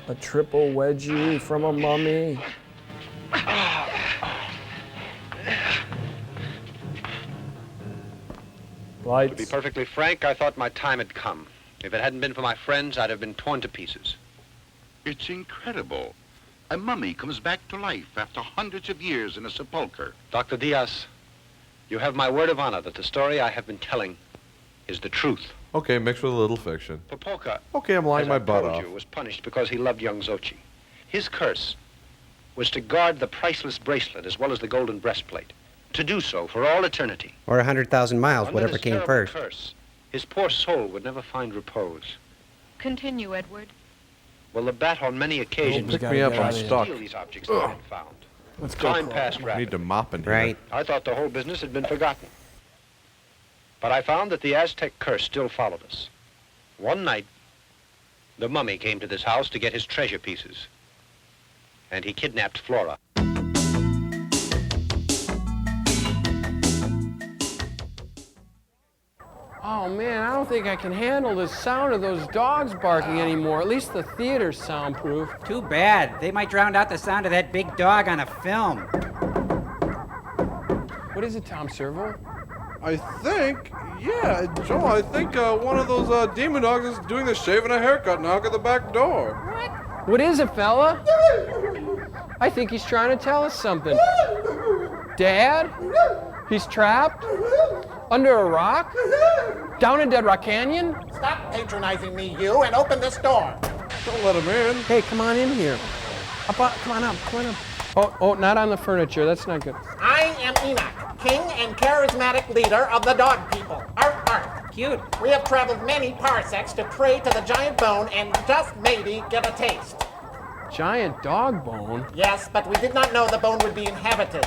A triple wedgie from a mummy. To be perfectly frank, I thought my time had come. If it hadn't been for my friends, I'd have been torn to pieces. It's incredible. A mummy comes back to life after hundreds of years in a sepulcher. Dr. Diaz, you have my word of honor that the story I have been telling is the truth. Okay, mixed with a little fiction. Popolka, Okay, I'm lying as my I butt told off. you, was punished because he loved young Xochi. His curse was to guard the priceless bracelet as well as the golden breastplate. To do so for all eternity. Or 100,000 miles, Under whatever this came terrible first. Curse, his poor soul would never find repose. Continue, Edward. Well, the bat on many occasions Pick me up, I'm stuck. steal these objects that have been found. Let's go, Time Crow. passed I rapidly. need to mop in here. Right. I thought the whole business had been forgotten. But I found that the Aztec curse still followed us. One night, the mummy came to this house to get his treasure pieces. And he kidnapped Flora. Oh man, I don't think I can handle the sound of those dogs barking anymore. At least the theater's soundproof. Too bad. They might drown out the sound of that big dog on a film. What is it, Tom Servo? I think, yeah, Joel, I think one of those demon dogs is doing the shave and a haircut knock at the back door. What is it, fella? I think he's trying to tell us something. Dad? He's trapped? Under a rock? Down in Dead Rock Canyon? Stop patronizing me, you, and open this door. Don't let him in. Hey, come on in here. Come on up. Oh, not on the furniture. That's not good. I am Enoch, king and charismatic leader of the dog people. Arf, arf. Cute. We have traveled many parsecs to pray to the giant bone and just maybe get a taste. Giant dog bone? Yes, but we did not know the bone would be inhabited.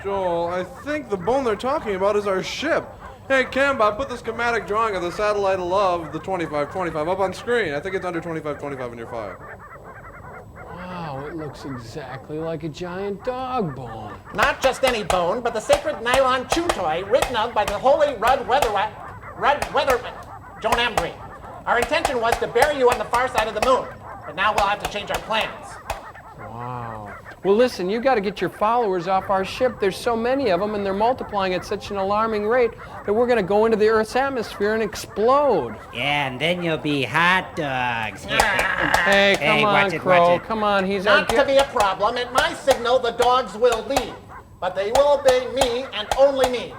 Joel, I think the bone they're talking about is our ship. Hey, Cambot, put the schematic drawing of the Satellite of Love, the 2525, up on screen. I think it's under 2525 in your file. Wow, it looks exactly like a giant dog bone. Not just any bone, but the sacred nylon chew toy written of by the holy Rudd Weatherwatt, Joan Embry. Our intention was to bury you on the far side of the moon, but now we'll have to change our plans. Wow. Well, listen, you got to get your followers off our ship. There's so many of them, and they're multiplying at such an alarming rate that we're going to go into the Earth's atmosphere and explode. Yeah, and then you'll be hot dogs. Hey, come on, watch it, Crow. watch it. Come on, he's Not to be a problem. At my signal, the dogs will leave, but they will obey me and only me.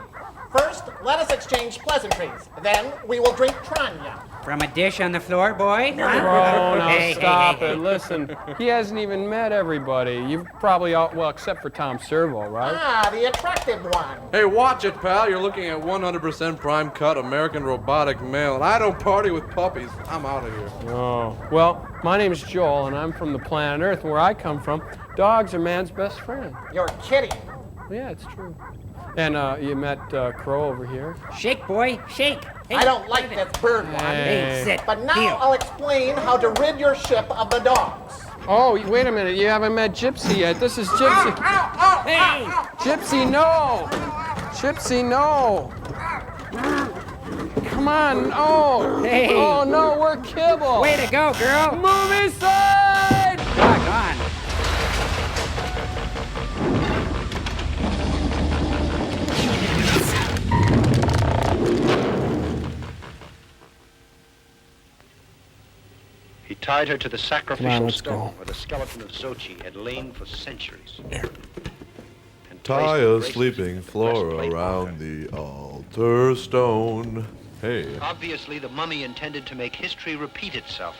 First, let us exchange pleasantries. Then we will drink Tranya. From a dish on the floor, boy? Huh? Crow, now Hey, stop hey, it. Listen, he hasn't even met everybody. You've probably all, well, except for Tom Servo, right? Ah, the attractive one. Hey, watch it, pal. You're looking at 100% prime cut American robotic male, and I don't party with puppies. I'm out of here. Oh, well, my name's Joel, and I'm from the planet Earth. Where I come from, dogs are man's best friend. You're kidding. Yeah, it's true. And you met Crow over here. Shake, boy, shake. Hey, I don't like this bird one. Hey. sit. But now Heel. I'll explain how to rid your ship of the dogs. Oh, wait a minute. You haven't met Gypsy yet. This is Gypsy. Hey! Gypsy, no! Gypsy, no! Come on, no! Hey. Oh, no, we're kibble! Way to go, girl! Movie side! Doggone. He tied her to the sacrificial let's stone go. where the skeleton of Xochi had lain for centuries. And Tie placed a the bracelets sleeping in the Flora breastplate around the altar stone. Hey. Obviously, the mummy intended to make history repeat itself.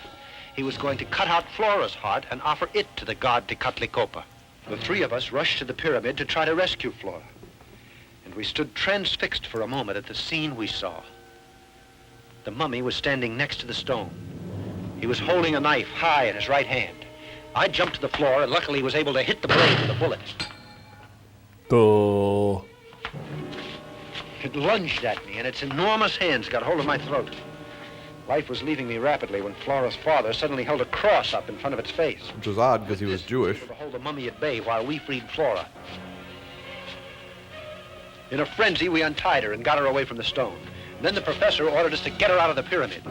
He was going to cut out Flora's heart and offer it to the god Tecatlicopa. The three of us rushed to the pyramid to try to rescue Flora. And we stood transfixed for a moment at the scene we saw. The mummy was standing next to the stone. He was holding a knife high in his right hand. I jumped to the floor and luckily was able to hit the blade with a bullet. Bull. It lunged at me, and its enormous hands got hold of my throat. Life was leaving me rapidly when Flora's father suddenly held a cross up in front of its face. Which was odd because he was Jewish. To hold the mummy at bay while we freed Flora. In a frenzy, we untied her and got her away from the stone. Then the professor ordered us to get her out of the pyramid.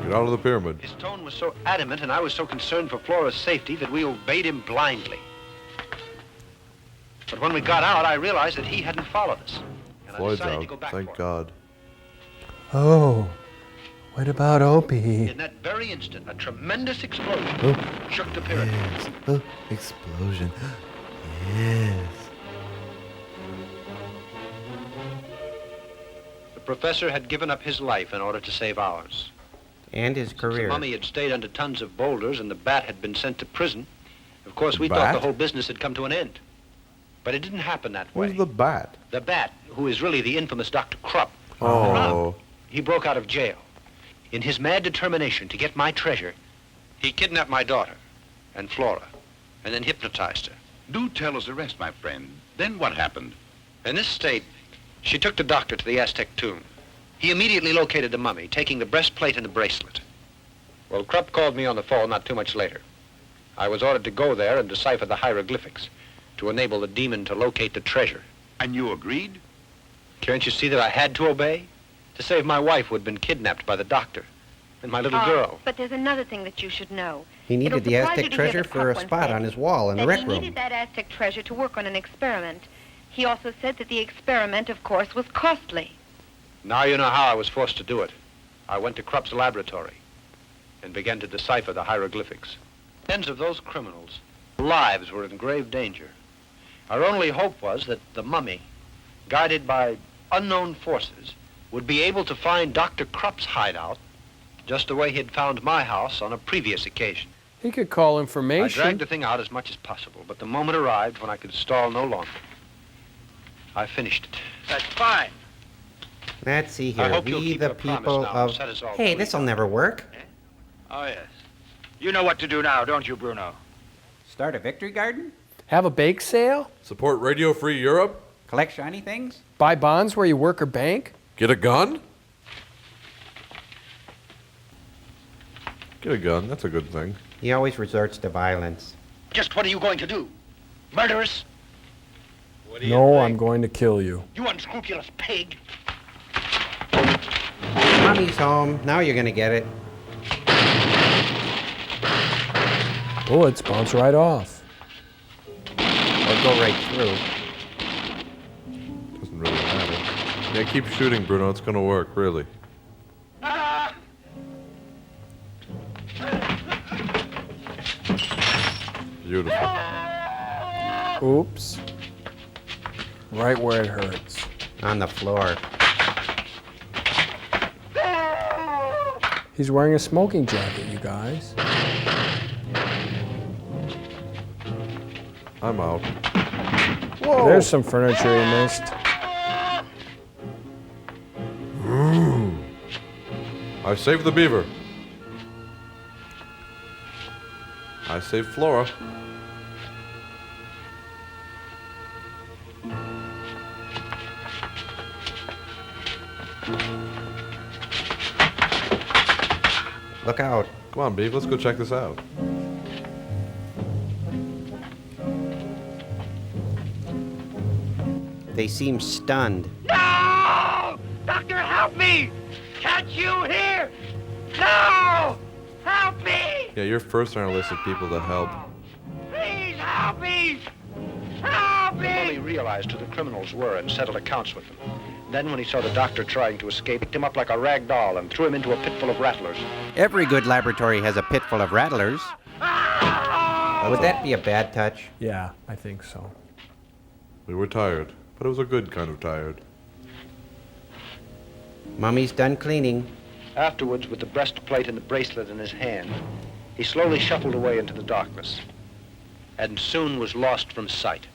Get out of the pyramid. His tone was so adamant and I was so concerned for Flora's safety that we obeyed him blindly. But when we got out, I realized that he hadn't followed us. And Floyd's I decided out. to go back Thank for him. God. Oh, what about Opie? In that very instant, a tremendous explosion Oh, shook the pyramid. yes. Oh, explosion. Yes. The professor had given up his life in order to save ours. And his The career. mummy had stayed under tons of boulders and the bat had been sent to prison. Of course, The we thought bat? the whole business had come to an end. But it didn't happen that way. Who's the bat? The bat, who is really the infamous Dr. Krupp. Oh. He broke out of jail. In his mad determination to get my treasure, he kidnapped my daughter and Flora, and then hypnotized her. Do tell us the rest, my friend. Then what happened? In this state, she took the doctor to the Aztec tomb. He immediately located the mummy, taking the breastplate and the bracelet. Well, Krupp called me on the phone not too much later. I was ordered to go there and decipher the hieroglyphics to enable the demon to locate the treasure. And you agreed? Can't you see that I had to obey? To save my wife who had been kidnapped by the doctor and my little girl. But there's another thing that you should know. He needed It'll the surprise Aztec you to treasure hear that for a Krupp once spot said on his wall in the that rec he room. needed that Aztec treasure to work on an experiment. He also said that the experiment, of course, was costly. Now you know how I was forced to do it. I went to Krupp's laboratory and began to decipher the hieroglyphics. Tens of those criminals' lives were in grave danger. Our only hope was that the mummy, guided by unknown forces, would be able to find Dr. Krupp's hideout just the way he had found my house on a previous occasion. He could call I information. dragged the thing out as much as possible, but the moment arrived when I could stall no longer. I finished it. That's fine. Let's see I here. hope you'll We keep the your promise people now and of... set us all Hey, free. this'll never work. Oh, yes. You know what to do now, don't you, Bruno? Start a victory garden? Have a bake sale? Support Radio Free Europe? Collect shiny things? Buy bonds where you work or bank? Get a gun? Get a gun, that's a good thing. He always resorts to violence. Just what are you going to do? Murder us? No, I'm going to kill you. You unscrupulous pig. Mommy's home. Now you're gonna get it. Bullets bounce right off. Or go right through. Doesn't really matter. Yeah, keep shooting, Bruno, it's gonna work, really. Beautiful. Oops. Right where it hurts. On the floor. He's wearing a smoking jacket, you guys. I'm out. Whoa. There's some furniture he missed. I saved the beaver. I saved Flora. Look out. Come on, Beav, let's go check this out. They seem stunned. No! Doctor, help me! Can't you hear? No! Help me! Yeah, you're first on our list of people to help. Please help me! Help The me! mummy realized who the criminals were and settled accounts with them. Then, when he saw the doctor trying to escape, picked him up like a rag doll and threw him into a pit full of rattlers. Every good laboratory has a pit full of rattlers. Would that be a bad touch? Yeah, I think so. We were tired, but it was a good kind of tired. Mummy's done cleaning. Afterwards, with the breastplate and the bracelet in his hand, he slowly shuffled away into the darkness and soon was lost from sight.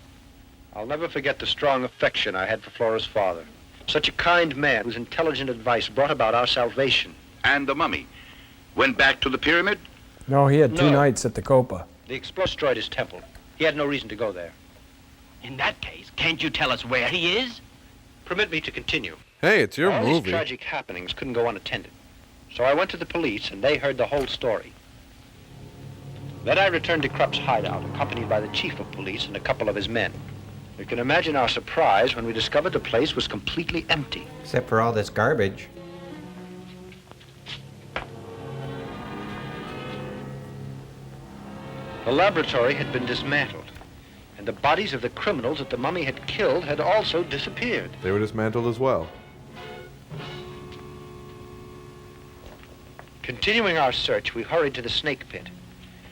I'll never forget the strong affection I had for Flora's father. Such a kind man whose intelligent advice brought about our salvation. And the mummy went back to the pyramid? No, he had two No. nights at the Copa. The explosion destroyed his temple. He had no reason to go there. In that case, can't you tell us where he is? Permit me to continue. Hey, it's your All movie. these tragic happenings couldn't go unattended. So I went to the police, and they heard the whole story. Then I returned to Krupp's hideout, accompanied by the chief of police and a couple of his men. You can imagine our surprise when we discovered the place was completely empty. Except for all this garbage. The laboratory had been dismantled, and the bodies of the criminals that the mummy had killed had also disappeared. They were dismantled as well. Continuing our search, we hurried to the snake pit.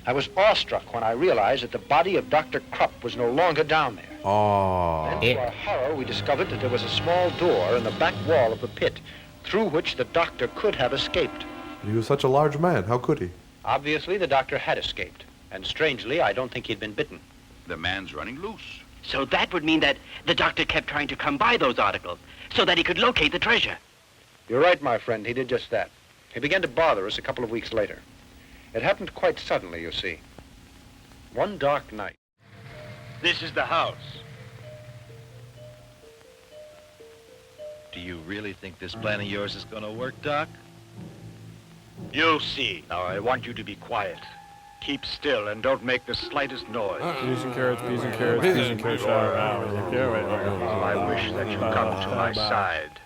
I was awestruck when I realized that the body of Dr. Krupp was no longer down there. Oh. Then, to our horror, we discovered that there was a small door in the back wall of the pit, through which the doctor could have escaped. He was such a large man. How could he? Obviously, the doctor had escaped. And strangely, I don't think he'd been bitten. The man's running loose. So that would mean that the doctor kept trying to come by those articles so that he could locate the treasure. You're right, my friend. He did just that. He began to bother us a couple of weeks later. It happened quite suddenly, you see. One dark night. This is the house. Do you really think this plan of yours is gonna work, Doc? You'll see. Now, I want you to be quiet. Keep still and don't make the slightest noise. Peas and carrots, peas and carrots, peas and carrots. I wish that you come to my side.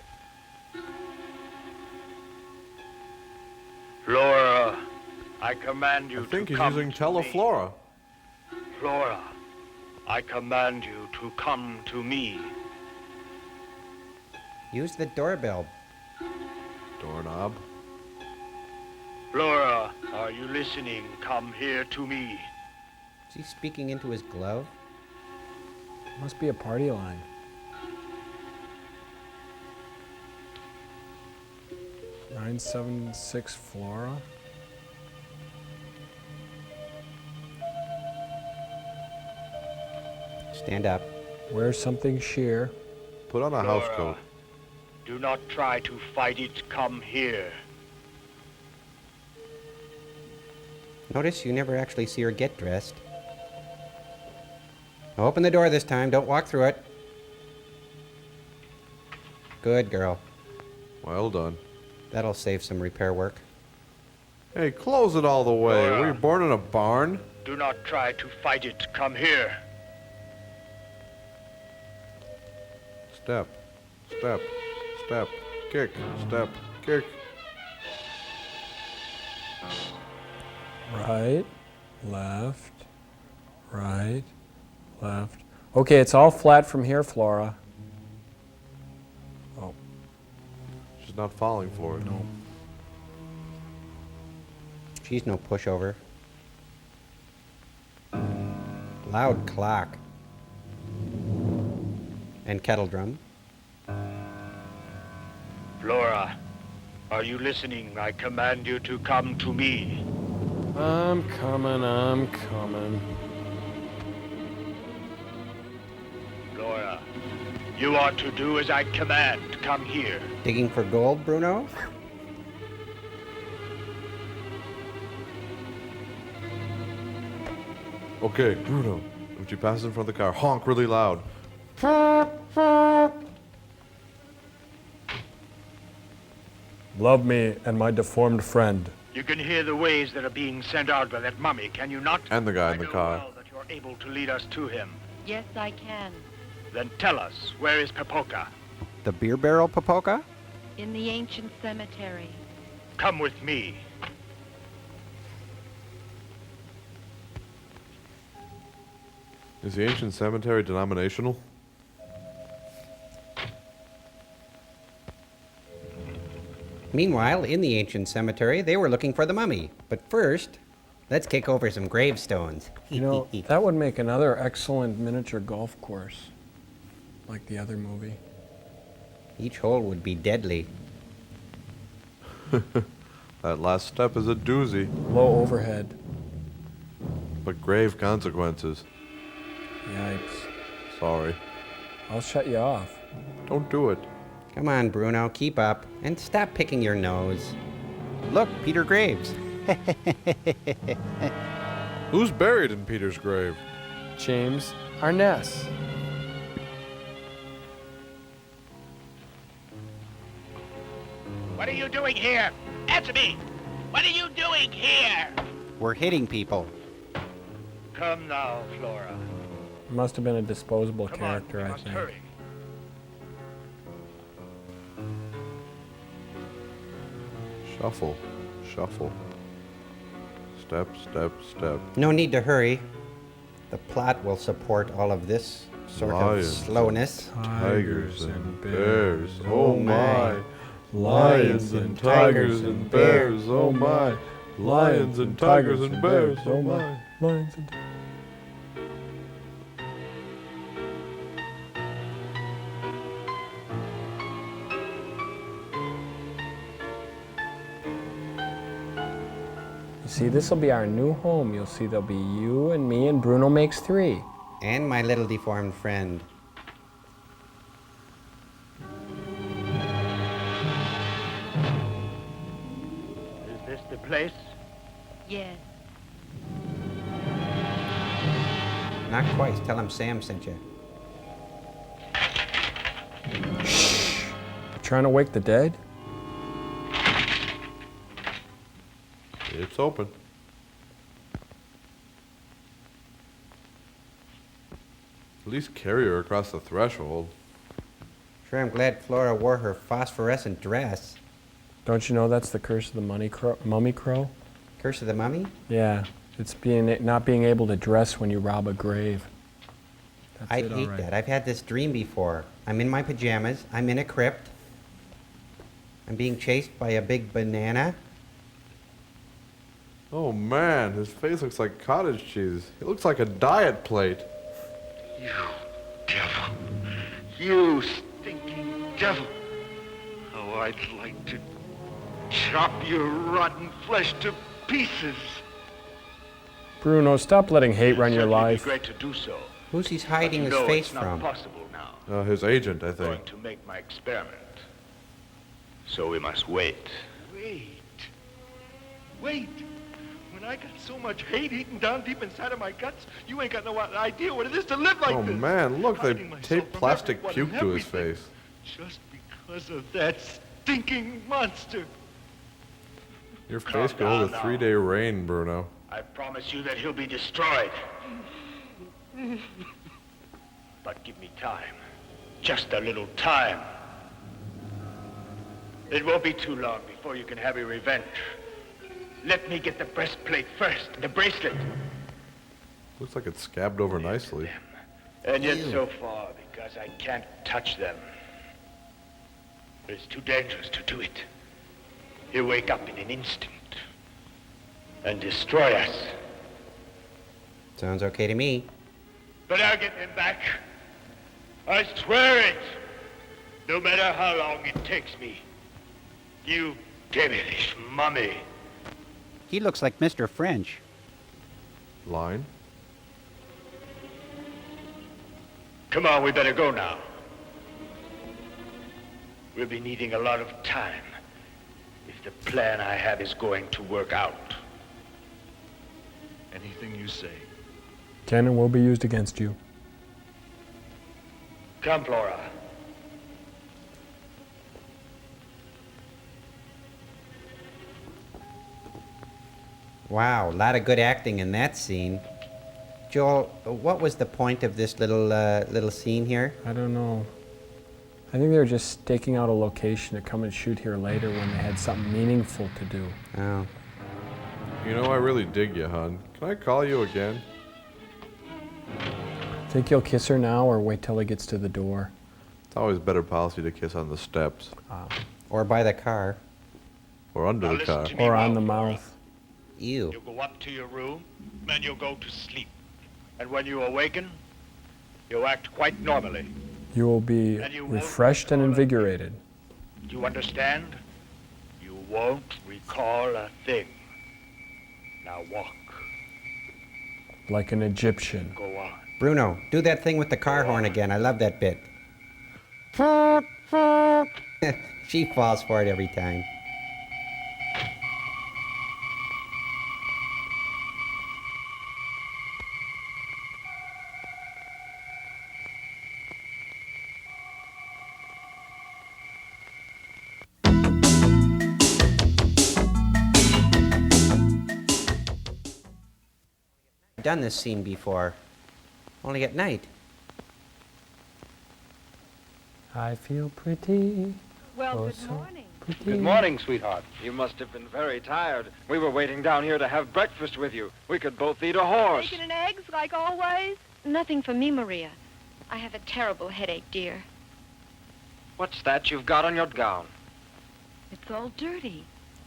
Flora, I command you I think to he's come using to Teleflora. me. Flora, I command you to come to me. Use the doorbell. Doorknob. Flora, are you listening? Come here to me. Is he speaking into his glove? Must be a party line. "976 Flora." Stand up. Wear something sheer. Put on a house coat. Do not try to fight it. Come here. Notice you never actually see her get dressed. Open the door this time. Don't walk through it. Good girl. Well done. That'll save some repair work. Hey, close it all the way. Flora. Were you born in a barn? Do not try to fight it. Come here. Step. Step. Step. Kick. Step. Kick. Right, left, right, left. Okay, it's all flat from here, Flora. Oh. She's not falling for it. No. She's no pushover. Loud clock. And kettle drum. Flora, are you listening? I command you to come to me. I'm coming. Flora, you ought to do as I command. Come here. Digging for gold, Bruno? Okay, Bruno. If you pass in front of the car, honk really loud. Love me and my deformed friend. You can hear the waves that are being sent out by that mummy, can you not? And the guy in the I know car. well that you're able to lead us to him. Yes, I can. Then tell us, where is Papoka? The beer barrel Papoka? In the ancient cemetery. Come with me. Is the ancient cemetery denominational? Meanwhile, in the ancient cemetery, they were looking for the mummy. But first, let's kick over some gravestones. You know, that would make another excellent miniature golf course, like the other movie. Each hole would be deadly. That last step is a doozy. Low overhead. But grave consequences. Yikes. Sorry. I'll shut you off. Don't do it. Come on, Bruno, keep up. And stop picking your nose. Look, Peter Graves. Who's buried in Peter's grave? James Arness. What are you doing here? Answer me! What are you doing here? We're hitting people. Come now, Flora. Must have been a disposable Come character, on, we I must think. hurry. Shuffle, shuffle. Step, step, step. No need to hurry. The plot will support all of this sort of slowness. Tigers and bears, oh my. Lions and tigers and bears, oh my. Lions and tigers and bears, oh my. Lions and See, this will be our new home. You'll see there'll be you and me and Bruno makes 3. And my little deformed friend. Is this the place? Yes. Not twice. Tell him Sam sent you. Trying to wake the dead? It's open. At least carry her across the threshold. Sure, I'm glad Flora wore her phosphorescent dress. Don't you know that's the curse of the mummy crow? Curse of the mummy? Yeah, it's not being able to dress when you rob a grave. I hate that. I've had this dream before. I'm in my pajamas. I'm in a crypt. I'm being chased by a big banana. Oh man, his face looks like cottage cheese. He looks like a diet plate. You devil. You stinking devil. Oh, I'd like to chop your rotten flesh to pieces. Bruno, stop letting hate run your It'd be life. great to do so. Who's he hiding his No, face it's not from? possible now. His agent, I I'm going think. to make my experiment. So we must wait. Wait. When I got so much hate eaten down deep inside of my guts, you ain't got no idea what it is to live like Oh this. man, look, they Hiding myself taped from plastic everyone puke and to his everything. face. Just because of that stinking monster. Your face could hold a 3-day rain, Bruno. I promise you that he'll be destroyed. But give me time. Just a little time. It won't be too long before you can have your revenge. Let me get the breastplate first, the bracelet. Looks like it's scabbed over nicely. And yet so far, because I can't touch them. It's too dangerous to do it. He'll wake up in an instant and destroy us. Sounds okay to me. But I'll get them back. I swear it. No matter how long it takes me. You devilish mummy. He looks like Mr. French. Line? Come on, we better go now. We'll be needing a lot of time if the plan I have is going to work out. Anything you say. Cannon will be used against you. Come, Flora. Wow, a lot of good acting in that scene. Joel, what was the point of this little scene here? I don't know. I think they were just staking out a location to come and shoot here later when they had something meaningful to do. Oh. You know, I really dig you, hon. Can I call you again? Think you'll kiss her now or wait till he gets to the door? It's always better policy to kiss on the steps. Or by the car. Or under the car. Or on the mouth. Ew. You go up to your room, then you go to sleep. And when you awaken, you act quite normally. You will be refreshed and invigorated. Do you understand? You won't recall a thing. Now walk. Like an Egyptian. Go on. Bruno, do that thing with the car horn again. I love that bit. She falls for it every time. Done this scene before, only at night. I feel pretty. Well, Oh, good so morning. pretty. Good morning, sweetheart. You must have been very tired. We were waiting down here to have breakfast with you. We could both eat a horse. Bacon and eggs, like always? Nothing for me, Maria. I have a terrible headache, dear. What's that you've got on your gown? It's all dirty.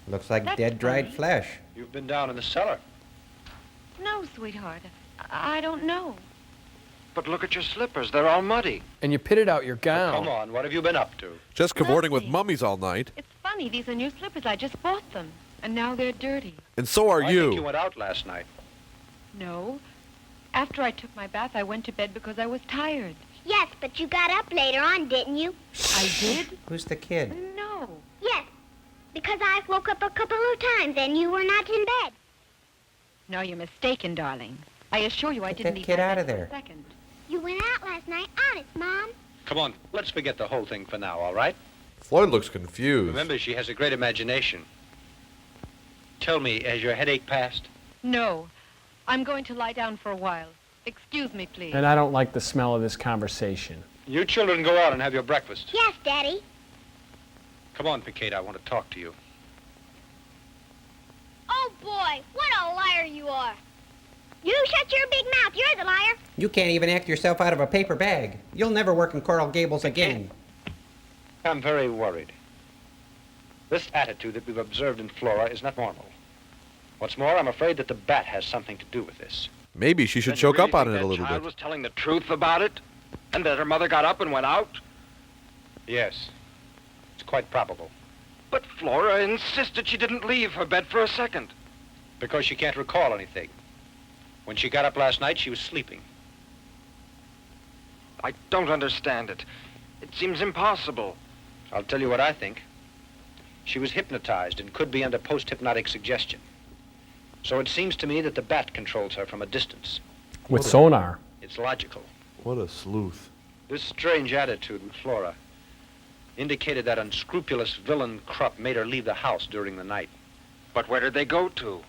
Looks like That's dead, dried funny. flesh. You've been down in the cellar. No, sweetheart. I don't know. But look at your slippers. They're all muddy. And you pitted out your gown. Come on, what have you been up to? Just cavorting with mummies all night. It's funny. These are new slippers. I just bought them. And now they're dirty. And so are I you. think you went out last night. No. After I took my bath, I went to bed because I was tired. Yes, but you got up later on, didn't you? I did? Who's the kid? No. Yes, because I woke up a couple of times and you were not in bed. No, you're mistaken, darling. I assure you I Get didn't that leave kid my out bed of for a there. second. You went out last night, honest, Mom. Come on, let's forget the whole thing for now, all right? Floyd looks confused. Remember, she has a great imagination. Tell me, has your headache passed? No. I'm going to lie down for a while. Excuse me, please. And I don't like the smell of this conversation. You children go out and have your breakfast. Yes, Daddy. Come on, Picade, I want to talk to you. Oh, boy, what a liar you are. You shut your big mouth. You're the liar. You can't even act yourself out of a paper bag. You'll never work in Coral Gables again. I'm very worried. This attitude that we've observed in Flora is not normal. What's more, I'm afraid that the bat has something to do with this. Maybe she should Then you choke really up on think it a that little child bit. was telling the truth about it? And that her mother got up and went out? Yes, it's quite probable. But Flora insisted she didn't leave her bed for a second. Because she can't recall anything. When she got up last night, she was sleeping. I don't understand it. It seems impossible. I'll tell you what I think. She was hypnotized and could be under post-hypnotic suggestion. So it seems to me that the bat controls her from a distance. With sonar. It's logical. What a sleuth. This strange attitude with Flora indicated that unscrupulous villain Krupp made her leave the house during the night. But where did they go to?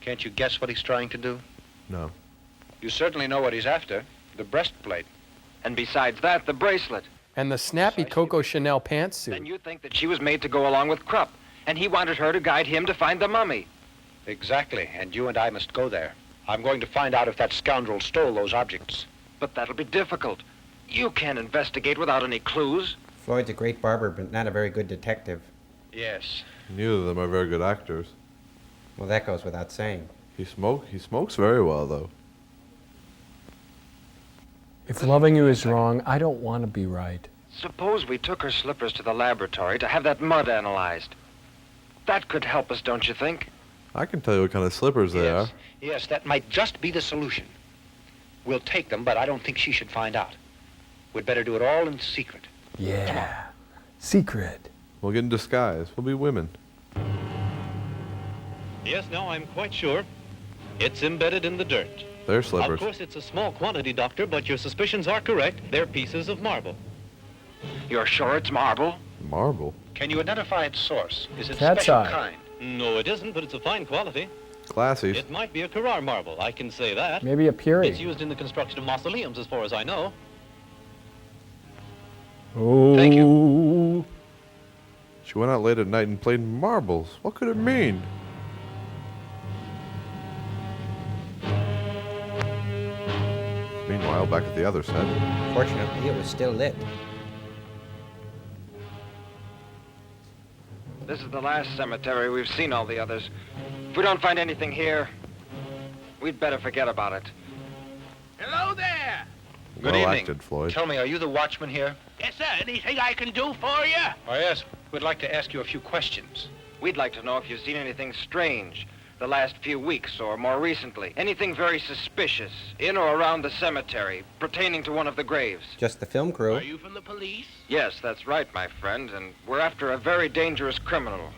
Can't you guess what he's trying to do? No. You certainly know what he's after. The breastplate. And besides that, the bracelet. And the snappy Coco Chanel Then pantsuit. you think that she was made to go along with Krupp, and he wanted her to guide him to find the mummy. Exactly, and you and I must go there. I'm going to find out if that scoundrel stole those objects. But that'll be difficult. You can't investigate without any clues. Floyd's a great barber, but not a very good detective. Yes. Neither of them are very good actors. Well, that goes without saying. He smokes very well, though. If loving you is wrong, I don't want to be right. Suppose we took her slippers to the laboratory to have that mud analyzed. That could help us, don't you think? I can tell you what kind of slippers they are. Yes, that might just be the solution. We'll take them, but I don't think she should find out. We'd better do it all in secret. Yeah. Secret. We'll get in disguise. We'll be women. Yes, now I'm quite sure. It's embedded in the dirt. They're slippers. Of course, it's a small quantity, Doctor, but your suspicions are correct. They're pieces of marble. You're sure it's marble? Marble? Can you identify its source? Is it Cat's special eye. kind? No, it isn't, but it's a fine quality. Classy. It might be a Carrara marble, I can say that. Maybe a Puri. It's used in the construction of mausoleums, as far as I know. Oh. Thank you. She went out late at night and played marbles. What could it mean? Meanwhile, back at the other set. Fortunately, it was still lit. This is the last cemetery. We've seen all the others. If we don't find anything here, we'd better forget about it. Hello there. Good Well evening. acted, Floyd. Tell me, are you the watchman here? Yes, sir. Anything I can do for you? Oh, yes. We'd like to ask you a few questions. We'd like to know if you've seen anything strange the last few weeks or more recently. Anything very suspicious in or around the cemetery pertaining to one of the graves. Just the film crew. Are you from the police? Yes, that's right, my friend. And we're after a very dangerous criminal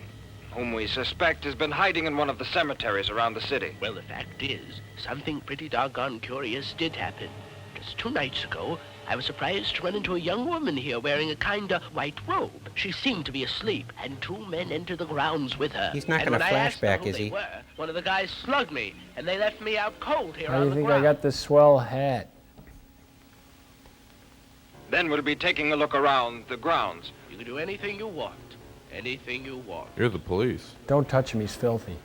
whom we suspect has been hiding in one of the cemeteries around the city. Well, the fact is, something pretty doggone curious did happen. Just 2 nights ago, I was surprised to run into a young woman here wearing a kind of white robe. She seemed to be asleep, and 2 men entered the grounds with her. He's not And going to when I asked them flashback, who is they he? were, one of the guys slugged me, and they left me out cold here How do on you the think ground. I got this swell hat? Then we'll be taking a look around the grounds. You can do anything you want. Anything you want. You're the police. Don't touch him, he's filthy.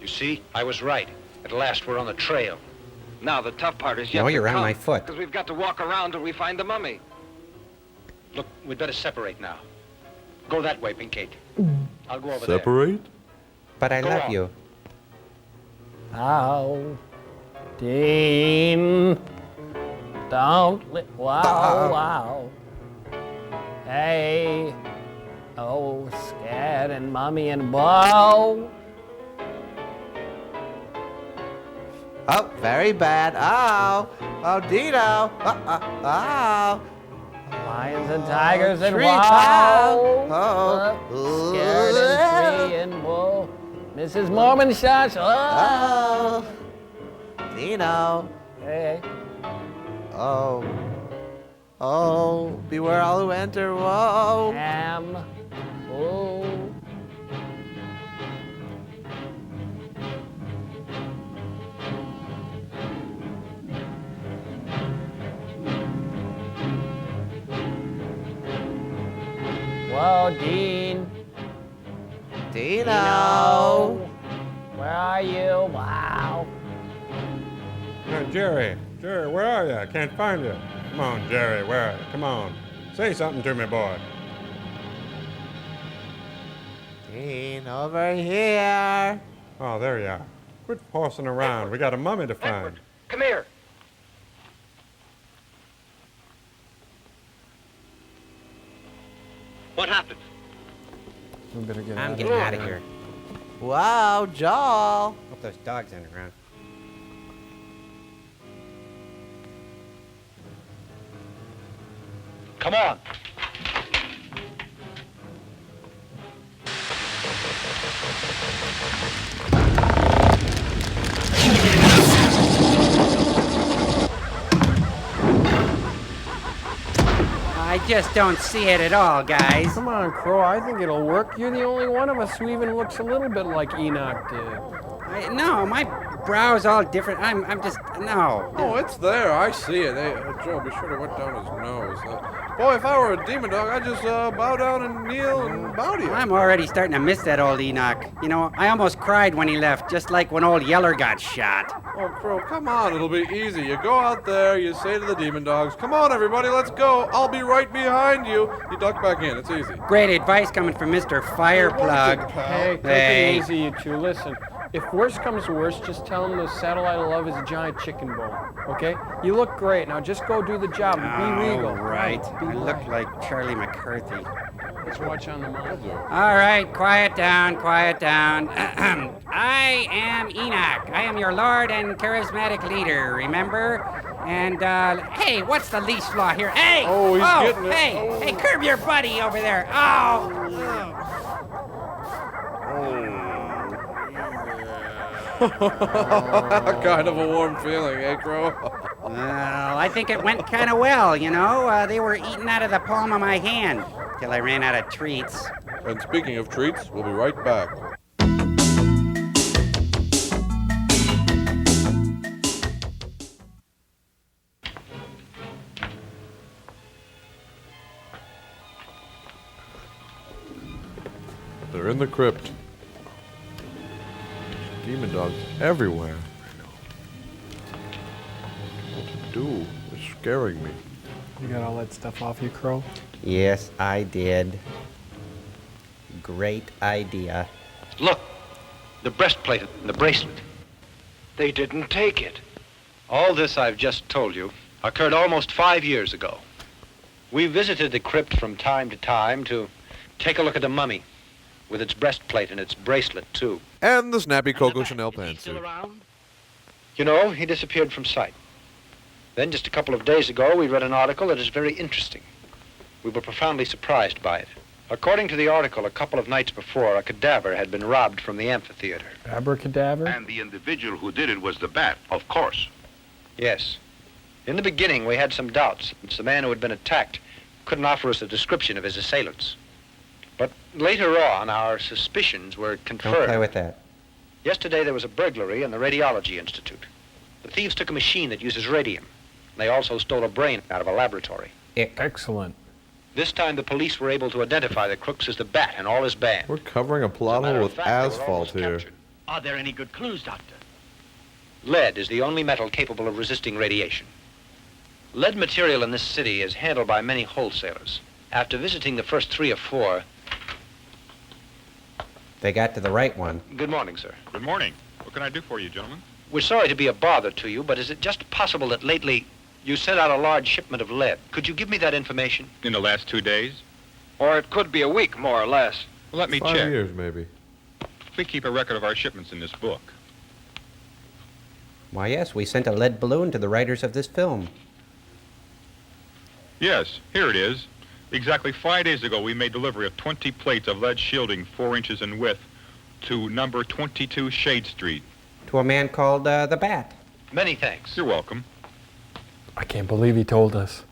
You see, I was right. At last, we're on the trail. Now the tough part is yet No, to you're on come, my foot. because we've got to walk around till we find the mummy. Look, we'd better separate now. Go that way, Pinkate. I'll go over Separate? But I Go love on. you. Ow. Dean. Don't wow, wow. Hey. Oh, Scat and Mommy and Bo. Oh, very bad. Oh, oh, Dino. Oh. Lions and tigers and Tree wow. Oh. Scared and tree and wool. Mrs. Mormon shots. Oh. Dino. Hey. Oh. Oh, beware all who enter. Whoa. Ham. Oh. Whoa, Dean. Dino. Where are you? Wow. Jerry, where are you? I can't find you. Come on, Jerry, where are you? Come on. Say something to me, boy. Dean, over here. Oh, there you are. Quit horsing around. We got a mummy to find. Come here. What happened? We better get I'm out getting out of here. Wow, Joel. Hope those dogs aren't around. Come on. I just don't see it at all, guys. Come on, Crow. I think it'll work. You're the only one of us who even looks a little bit like Enoch did. No, my brow's all different. I'm just, no. Oh, it's there. I see it. Hey, Joe, be sure to wet down his nose. Boy, if I were a demon dog, I'd just bow down and kneel and bow to you. I'm already starting to miss that old Enoch. You know, I almost cried when he left, just like when old Yeller got shot. Oh, Crow, come on. It'll be easy. You go out there, you say to the demon dogs, come on, everybody, let's go. I'll be right behind you. You duck back in. It's easy. Great advice coming from Mr. Fireplug. Hey, take it easy, you two. Listen, if worse comes to worse, just tell them the satellite of love is a giant chicken bone, okay? You look great. Now just go do the job and be regal. Right. Be I look right. like Charlie McCarthy. Let's watch on the monitor. All right, quiet down, quiet down. I am Enoch. I am your lord and charismatic leader, remember? And, hey, what's the leash law here? Hey! Oh, he's getting it. Hey, hey, curb your buddy over there. Oh! Kind of a warm feeling, eh, Crow? Well, I think it went kind of well, you know. They were eating out of the palm of my hand till I ran out of treats. And speaking of treats, we'll be right back. They're in the crypt. Demon dogs everywhere. What to do? They're scaring me. You got all that stuff off you, Crow? Yes, I did. Great idea. Look, the breastplate and the bracelet. They didn't take it. All this I've just told you occurred almost 5 years ago. We visited the crypt from time to time to take a look at the mummy, with its breastplate and its bracelet, too. And the snappy Coco Chanel pantsuit. You know, he disappeared from sight. Then, just a couple of days ago, we read an article that is very interesting. We were profoundly surprised by it. According to the article, a couple of nights before, a cadaver had been robbed from the amphitheater. Abracadabra? And the individual who did it was the bat, of course. Yes. In the beginning, we had some doubts, since the man who had been attacked couldn't offer us a description of his assailants. But later on, our suspicions were confirmed. Don't play with that. Yesterday, there was a burglary in the Radiology Institute. The thieves took a machine that uses radium. They also stole a brain out of a laboratory. Excellent. This time, the police were able to identify the crooks as the Bat and all his band. We're covering a plot hole with asphalt here. Are there any good clues, Doctor? Lead is the only metal capable of resisting radiation. Lead material in this city is handled by many wholesalers. After visiting the first 3 or 4... They got to the right one. Good morning, sir. Good morning. What can I do for you, gentlemen? We're sorry to be a bother to you, but is it just possible that lately you sent out a large shipment of lead? Could you give me that information? In the last 2 days? Or it could be a week, more or less. Well, let me 5 check. years, maybe. We keep a record of our shipments in this book. Why, yes, we sent a lead balloon to the writers of this film. Yes, here it is. Exactly 5 days ago, we made delivery of 20 plates of lead shielding 4 inches in width to number 22 Shade Street. To a man called the Bat. Many thanks. You're welcome. I can't believe he told us.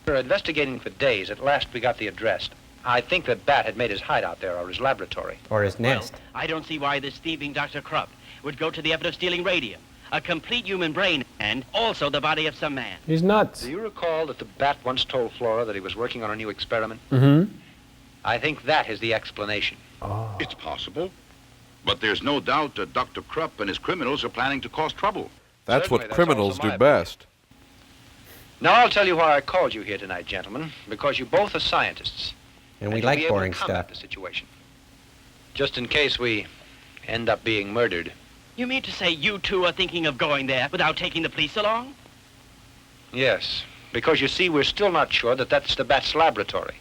We were investigating for days. At last, we got the address. I think that Bat had made his hideout there, or his laboratory. Or his nest. Well, I don't see why this thieving Dr. Krupp would go to the effort of stealing radium, a complete human brain, and also the body of some man. He's nuts. Do you recall that the Bat once told Flora that he was working on a new experiment? Mm-hmm. I think that is the explanation. Oh. It's possible. But there's no doubt that Dr. Krupp and his criminals are planning to cause trouble. That's Certainly, what that's criminals also do my best. Now I'll tell you why I called you here tonight, gentlemen. Because you both are scientists. And we you'll like be able to boring combat stuff. the situation. Just in case we end up being murdered. You mean to say you two are thinking of going there without taking the police along? Yes, because you see, we're still not sure that that's the Bat's laboratory.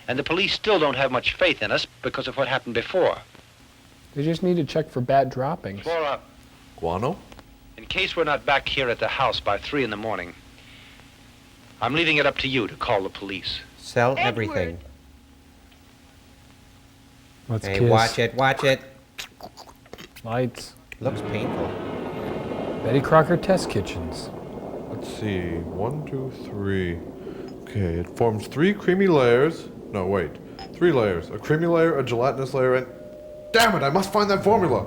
And the police still don't have much faith in us because of what happened before. They just need to check for bat droppings. Flora, Guano? in case we're not back here at the house by 3 in the morning, I'm leaving it up to you to call the police. Sell everything. Let's Hey, kiss. watch it, watch it. Lights. Looks painful. Betty Crocker Test Kitchens. Let's see. 1, 2, 3. Okay, it forms 3 creamy layers. No, wait. 3 layers. A creamy layer, a gelatinous layer, and... Damn it, I must find that formula!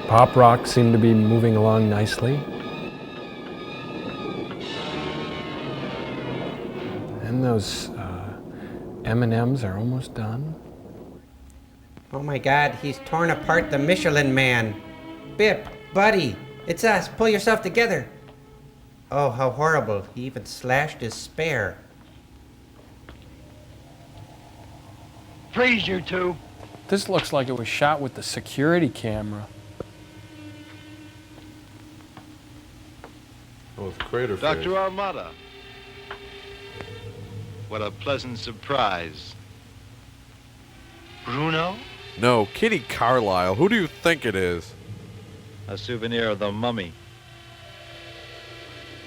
Pop rocks seem to be moving along nicely. And those M&Ms are almost done. Oh my God, he's torn apart the Michelin Man. Bip, buddy, it's us. Pull yourself together. Oh, how horrible. He even slashed his spare. Freeze, you two. This looks like it was shot with the security camera. Oh, it's crater face. Dr. Armada. What a pleasant surprise. Bruno? No, Kitty Carlisle. Who do you think it is? A souvenir of the mummy.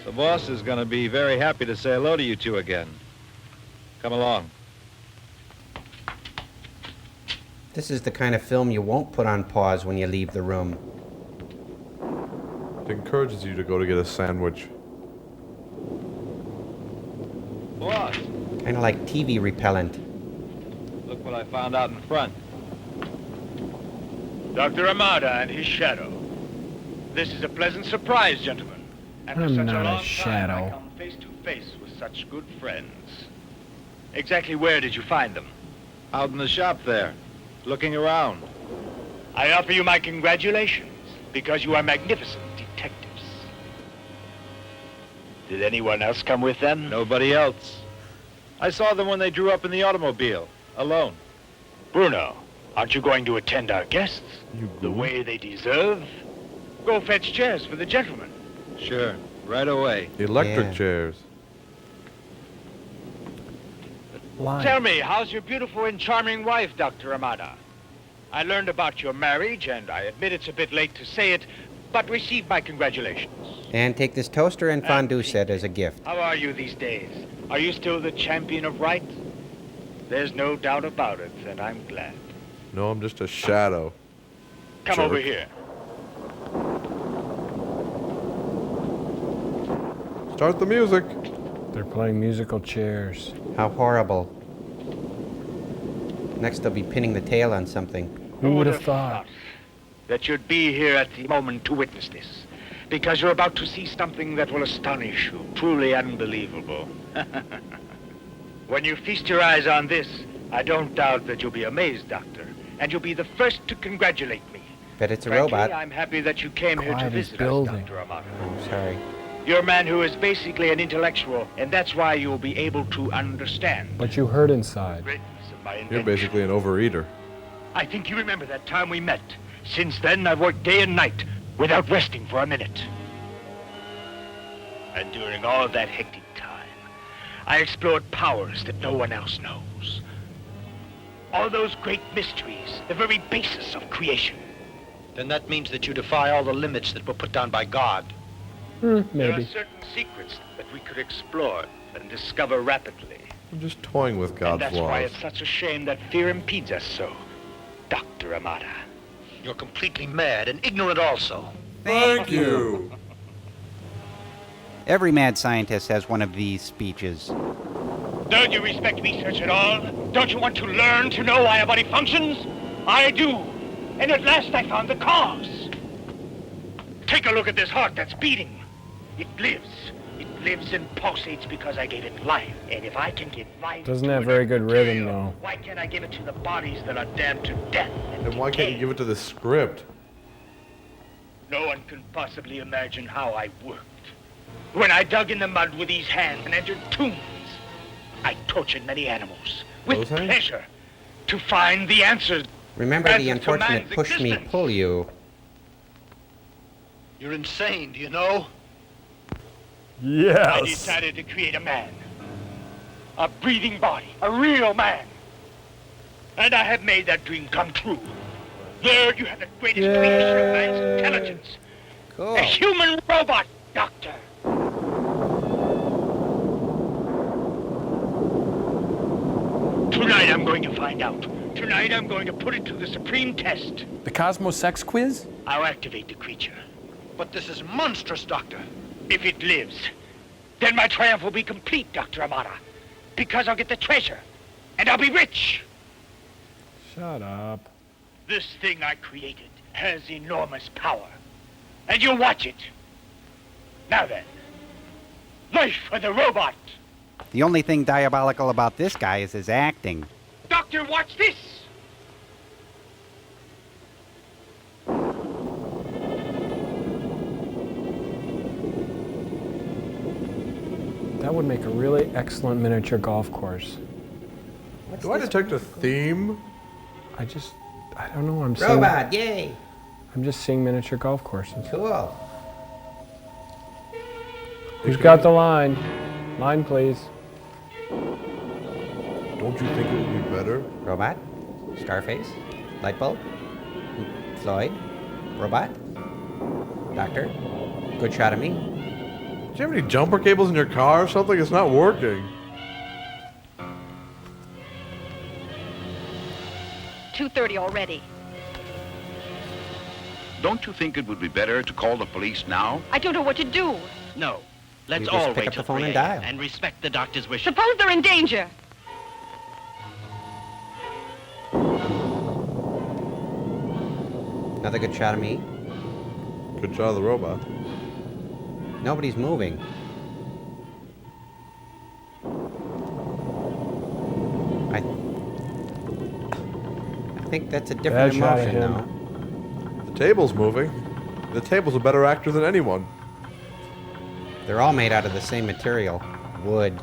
The boss is going to be very happy to say hello to you two again. Come along. This is the kind of film you won't put on pause when you leave the room. It encourages you to go to get a sandwich. Boss, Kind of like TV repellent. look what I found out in front. Dr. Armada and his shadow. This is a pleasant surprise, gentlemen. After I'm such not a a long shadow. time, I come face to face with such good friends. Exactly where did you find them? Out in the shop there, looking around. I offer you my congratulations, because you are magnificent detectives. Did anyone else come with them? Nobody else. I saw them when they drew up in the automobile, alone. Bruno, aren't you going to attend our guests the way they deserve? Go fetch chairs for the gentlemen. Sure, right away. Electric chairs. Tell me, how's your beautiful and charming wife, Dr. Amada? I learned about your marriage, and I admit it's a bit late to say it, but receive my congratulations. And take this toaster and fondue set as a gift. How are you these days? Are you still the champion of right? There's no doubt about it, and I'm glad. No, I'm just a shadow. Come over here. Start the music. They're playing musical chairs. How horrible. Next they'll be pinning the tail on something. Who would have thought? That you'd be here at the moment to witness this. Because you're about to see something that will astonish you. Truly unbelievable. When you feast your eyes on this, I don't doubt that you'll be amazed, Doctor. And you'll be the first to congratulate me. Bet it's a Frankly, robot. I'm happy that you came here to visit us, Dr. Amada. I'm sorry. You're a man who is basically an intellectual, and that's why you'll be able to understand. But you hurt inside. You're basically an overeater. I think you remember that time we met. Since then, I've worked day and night without resting for a minute. And during all that hectic time, I explored powers that no one else knows. All those great mysteries, the very basis of creation. Then that means that you defy all the limits that were put down by God. There are Maybe. certain secrets that we could explore and discover rapidly. I'm just toying with God's And that's why laws. it's such a shame that fear impedes us so, Dr. Amada. You're completely mad and ignorant also. Thank you. Every mad scientist has one of these speeches. Don't you respect research at all? Don't you want to learn to know why a body functions? I do. And at last I found the cause. Take a look at this heart that's beating. It lives. It lives and pulsates because I gave it life. And if I can give life Doesn't have very good rhythm, though. why can't I give it to the bodies that are damned to death? Then why can't you give it to the script? No one can possibly imagine how I worked. When I dug in the mud with these hands and entered tombs, I tortured many animals with Those hands? pleasure to find the answers. Remember the Answers to unfortunate man's push me, existence. pull you. You're insane, do you know? I decided to create a man. A breathing body. A real man. And I have made that dream come true. There you have the greatest creation of man's intelligence. Cool. A human robot, Doctor. Tonight I'm going to find out. Tonight I'm going to put it to the supreme test. The Cosmos Sex Quiz? I'll activate the creature. But this is monstrous, Doctor. If it lives, then my triumph will be complete, Dr. Amada. Because I'll get the treasure, and I'll be rich. Shut up. This thing I created has enormous power. And you'll watch it. Now then, life for the robot. The only thing diabolical about this guy is his acting. Doctor, watch this. That would make a really excellent miniature golf course. Do I detect a theme? I don't know. I'm Robot, yay! I'm just seeing miniature golf courses. Cool. Who's got the line? Line, please. Don't you think it would be better? Robot? Scarface? Lightbulb? Floyd? Robot? Doctor? Good shot of me? Do you have any jumper cables in your car or something? It's not working. 2:30 already. Don't you think it would be better to call the police now? I don't know what to do. No. Let's You just all pick wait up till the phone 3 and a.m. dial. and respect the doctor's wishes. Suppose they're in danger. Another good shot of me. Good shot of the robot. Nobody's moving. I think that's a different Bad shot of emotion him. now. The table's moving. The table's a better actor than anyone. They're all made out of the same material, wood.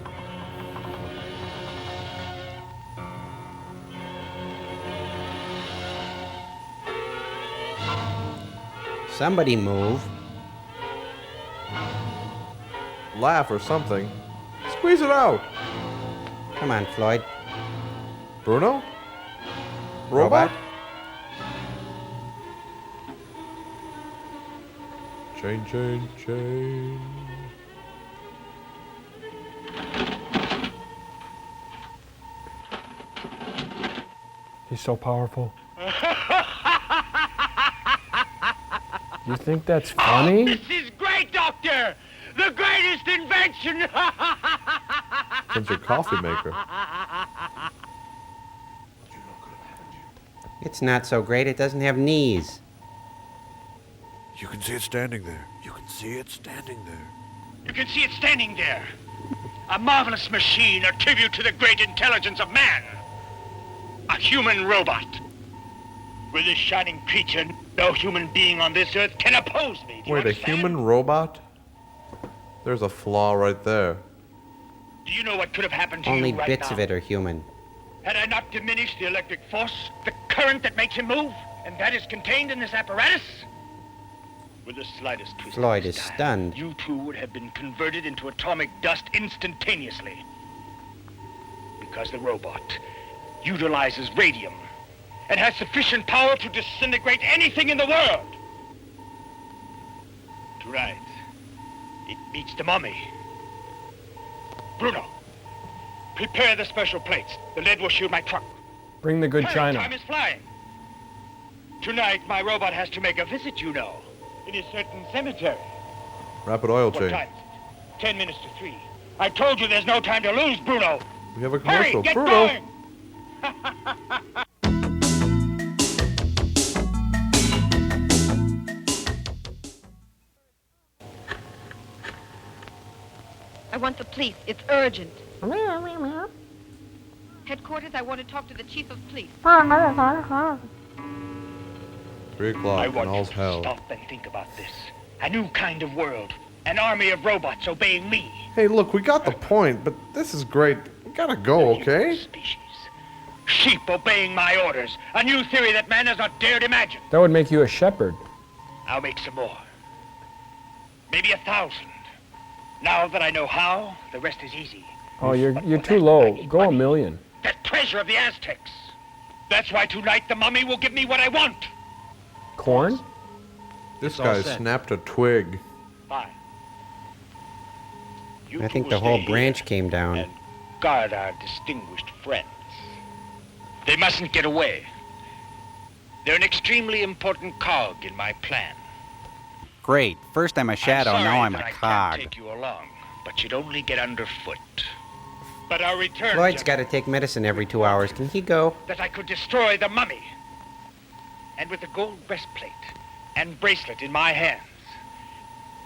Somebody move. Laugh or something. Squeeze it out. Come on, Floyd. Bruno? Robot? Chain, chain, chain. He's so powerful. You think that's funny? This is great, Doctor! The greatest invention! Since your coffee maker. It's not so great, it doesn't have knees. You can see it standing there. You can see it standing there. You can see it standing there. A marvelous machine, a tribute to the great intelligence of man. A human robot. With this shining creature, no human being on this earth can oppose me. Wait, a human robot? There's a flaw right there. Do you know what could have happened to Only you right bits now? of it are human. Had I not diminished the electric force, the current that makes him move, and that is contained in this apparatus? With the slightest twist Floyd of is this dial, stunned. you two would have been converted into atomic dust instantaneously. Because the robot utilizes radium and has sufficient power to disintegrate anything in the world. Right. It beats the mummy. Bruno, prepare the special plates. The lead will shield my truck. Bring the good Hurry, china. time is flying. Tonight, my robot has to make a visit, you know. In a certain cemetery. Rapid oil What change. time is it? 10 minutes to 3. I told you there's no time to lose, Bruno. We have a Hurry, commercial. get Bruno! going! I want the police. It's urgent. Headquarters, I want to talk to the chief of police. 3 o'clock I and want you all's to hell. stop and think about this. A new kind of world. An army of robots obeying me. Hey, look, we got the point, but this is great. We gotta go, okay? Sheep obeying my orders. A new theory that man has not dared imagine. That would make you a shepherd. I'll make some more. Maybe 1,000. Now that I know how, the rest is easy. Oh, you're too low. Go 1,000,000. The treasure of the Aztecs. That's why tonight the mummy will give me what I want. Corn? This It's all guy set. snapped a twig. Fine. You I two think will the whole stay branch here came down. and guard our distinguished friends. They mustn't get away. They're an extremely important cog in my plan. Great. First I'm a shadow, sorry now I'm that a I can't cog. take you along, but you'd only get underfoot. But I'll return, Floyd's got to take medicine every 2 hours. Can he go? that I could destroy the mummy. And with the gold breastplate and bracelet in my hands,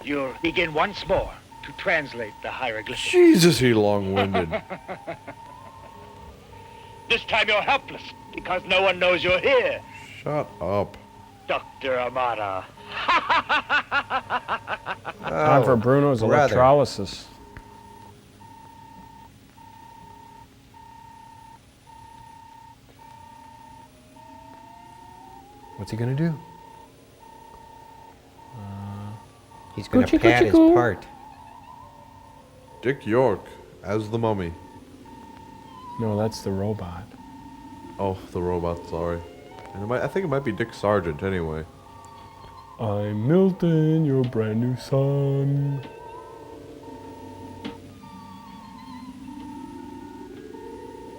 you'll begin once more to translate the hieroglyphics. Jesus, he long-winded. This time you're helpless, because no one knows you're here, Shut up. Dr. Amata. Time for Bruno's brother. electrolysis. What's he gonna do? He's going to Coochie, pat coochie, his coo. part. Dick York as the mummy. No, that's the robot. Oh, the robot, sorry. And I think it might be Dick Sargent anyway. I'm Milton, your brand new son.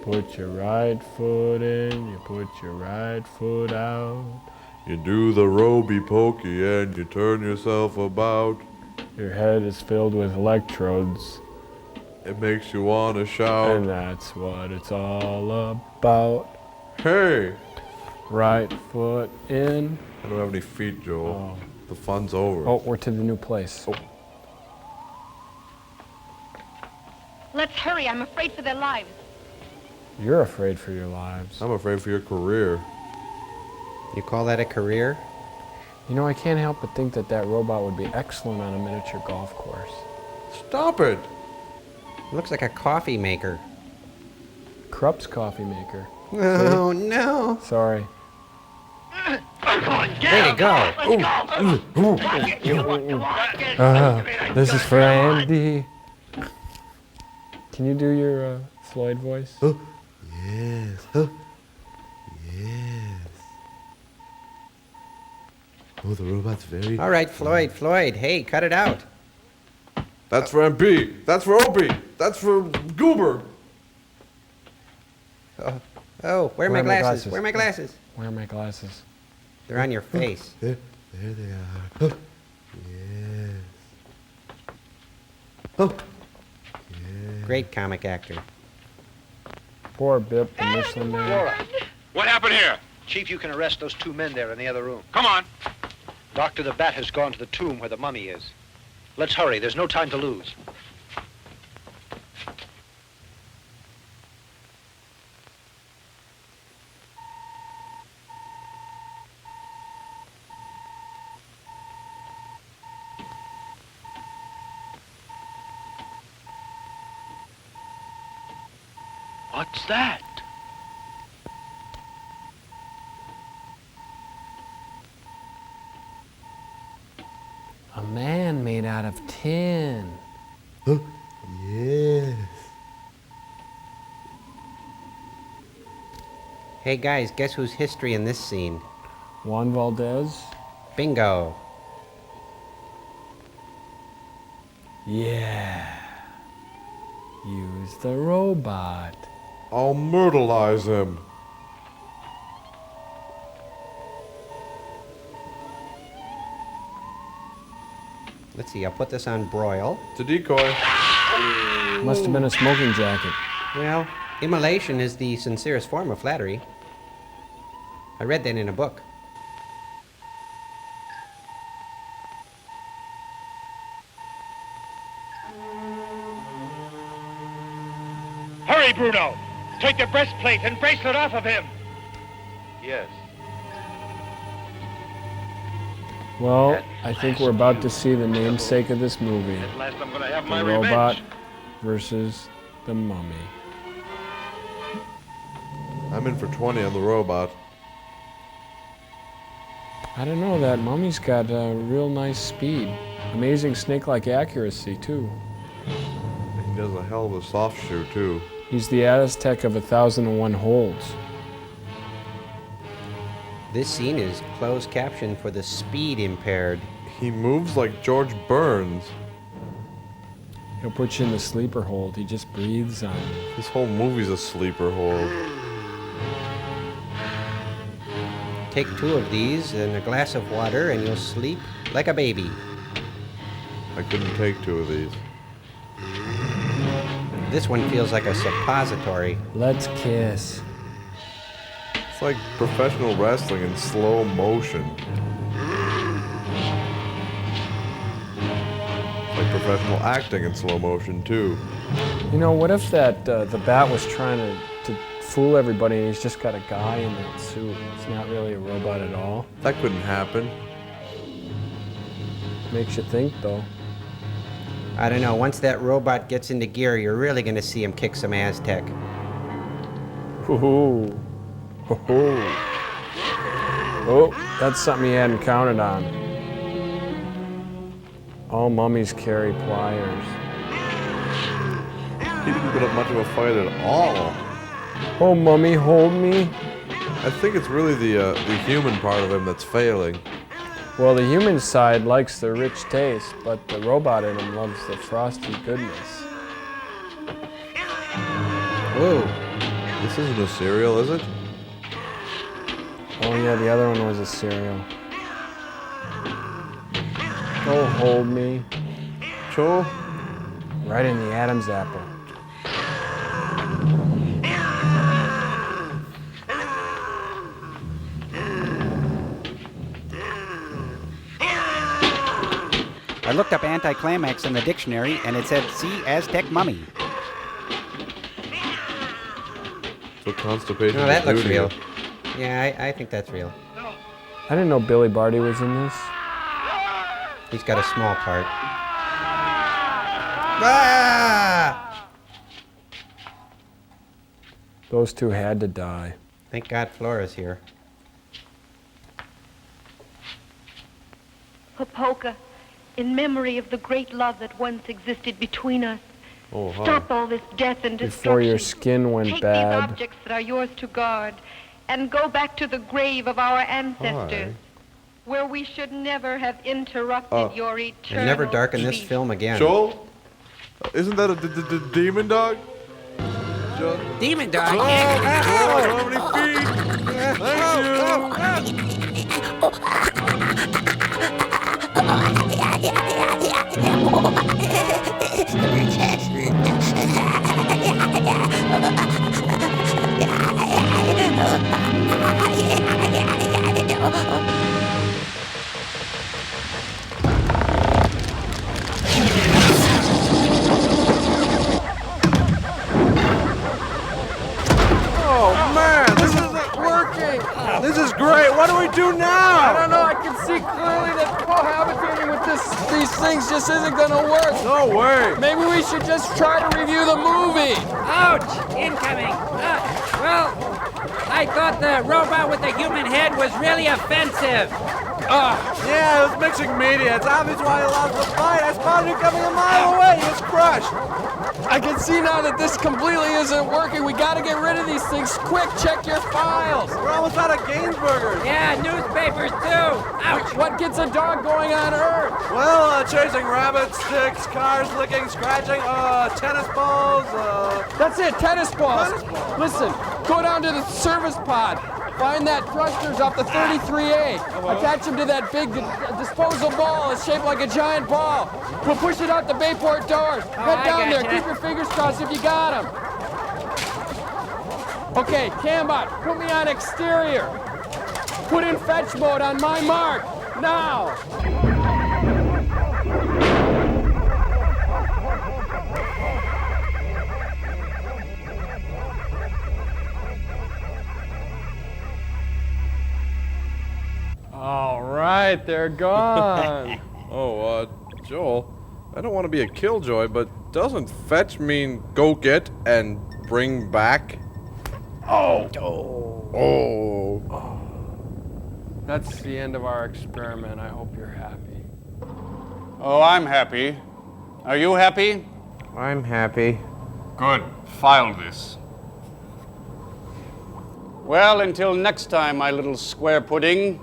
Put your right foot in, you put your right foot out. You do the roby pokey and you turn yourself about. Your head is filled with electrodes, It makes you want to shout. and that's what it's all about. Hey! Right foot in. I don't have any feet, Joel. Oh. The fun's over. Oh, we're to the new place. Oh. Let's hurry. I'm afraid for their lives. You're afraid for your lives. I'm afraid for your career. You call that a career? You know, I can't help but think that that robot would be excellent on a miniature golf course. Stop it. Looks like a coffee maker. Krupp's coffee maker. Oh, See? no. Sorry. Way to go. This is for Andy. Can you do your Floyd voice? Oh, yes. Oh, yes. Oh, the robot's very... All right, Floyd, hey, cut it out. That's for MP. That's for Opie. That's for Goober. Oh, where are my glasses? Where are my glasses? Where are my glasses? They're on your face. There they are. Oh, yes. Oh, yes. Great comic actor. Poor Bip, the Michelin Man. Flora. What happened here? Chief, you can arrest those 2 men there in the other room. Come on. Dr. the Bat has gone to the tomb where the mummy is. Let's hurry. There's no time to lose. What's that? A man made out of tin. Oh, yes. Hey guys, guess who's history in this scene? Juan Valdez? Bingo. Yeah. Use the robot. I'll myrtleize him. Let's see, I'll put this on broil. It's a decoy. Must have been a smoking jacket. Well, immolation is the sincerest form of flattery. I read that in a book. Hurry, Bruno! Take the breastplate and bracelet off of him! Yes. Well, I think we're about to see the namesake of this movie. At last I'm gonna have The my robot revenge. versus the mummy. I'm in for 20 on the robot. I don't know, that mummy's got a real nice speed. Amazing snake-like accuracy, too. He does a hell of a soft shoe, too. He's the Aztec of 1001 holds. This scene is closed caption for the speed impaired. He moves like George Burns. He'll put you in the sleeper hold. He just breathes on you. This whole movie's a sleeper hold. Take 2 of these and a glass of water and you'll sleep like a baby. I couldn't take 2 of these. This one feels like a suppository. Let's kiss. It's like professional wrestling in slow motion. It's like professional acting in slow motion, too. You know, what if that the Bat was trying to fool everybody and he's just got a guy in that suit? It's not really a robot at all. That couldn't happen. Makes you think, though. I don't know, once that robot gets into gear, you're really gonna see him kick some Aztec. Ooh. Oh, that's something he hadn't counted on. All mummies carry pliers. He didn't put up much of a fight at all. Oh, mummy, hold me. I think it's really the human part of him that's failing. Well, the human side likes the rich taste, but the robot in him loves the frosty goodness. Whoa. This isn't a cereal, is it? Oh yeah, the other one was a cereal. Oh, hold me. Joel? Right in the Adam's apple. I looked up anticlimax in the dictionary and it said, see Aztec mummy. So constipation. Oh, that looks duty. real. Yeah, I think that's real. I didn't know Billy Barty was in this. He's got a small part. Ah! Those two had to die. Thank God Flora's here. Popoka, in memory of the great love that once existed between us, Oh, hi. stop all this death and Before destruction. your skin went Take bad. these objects that are yours to guard, and go back to the grave of our ancestors, where we should never have interrupted your eternal And never darken this peace. film again. Joel? Isn't that a demon dog? Joel? Demon dog? Oh, how many feet? Oh man, this isn't working. This is great. What do we do now? I don't know. I can see clearly that cohabitating with these things just isn't going to work. No way. Maybe we should just try to review the movie. Ouch! Incoming! Well, I thought the robot with the human head was really offensive. Yeah, it was mixing media. It's obvious why he lost the fight. I spotted him coming a mile away. He was crushed. I can see now that this completely isn't working. We got to get rid of these things. Quick, check your files. We're almost out of Gainsburgers. Yeah, newspapers too. Ouch! What gets a dog going on Earth? Well, chasing rabbits, sticks, cars, licking, scratching, tennis balls, That's it, tennis balls. Listen, go down to the service pod. Find that thrusters off the 33A. Attach them to that big disposal ball. It's shaped like a giant ball. We'll push it out the Bayport doors. Head down there. Keep your fingers crossed if you got them. Okay, Cambot, put me on exterior. Put in fetch mode on my mark. Now. All right, they're gone. Joel, I don't want to be a killjoy, but doesn't fetch mean go get and bring back? Oh. That's the end of our experiment. I hope you're happy. Oh, I'm happy. Are you happy? I'm happy. Good. File this. Well, until next time, my little square pudding,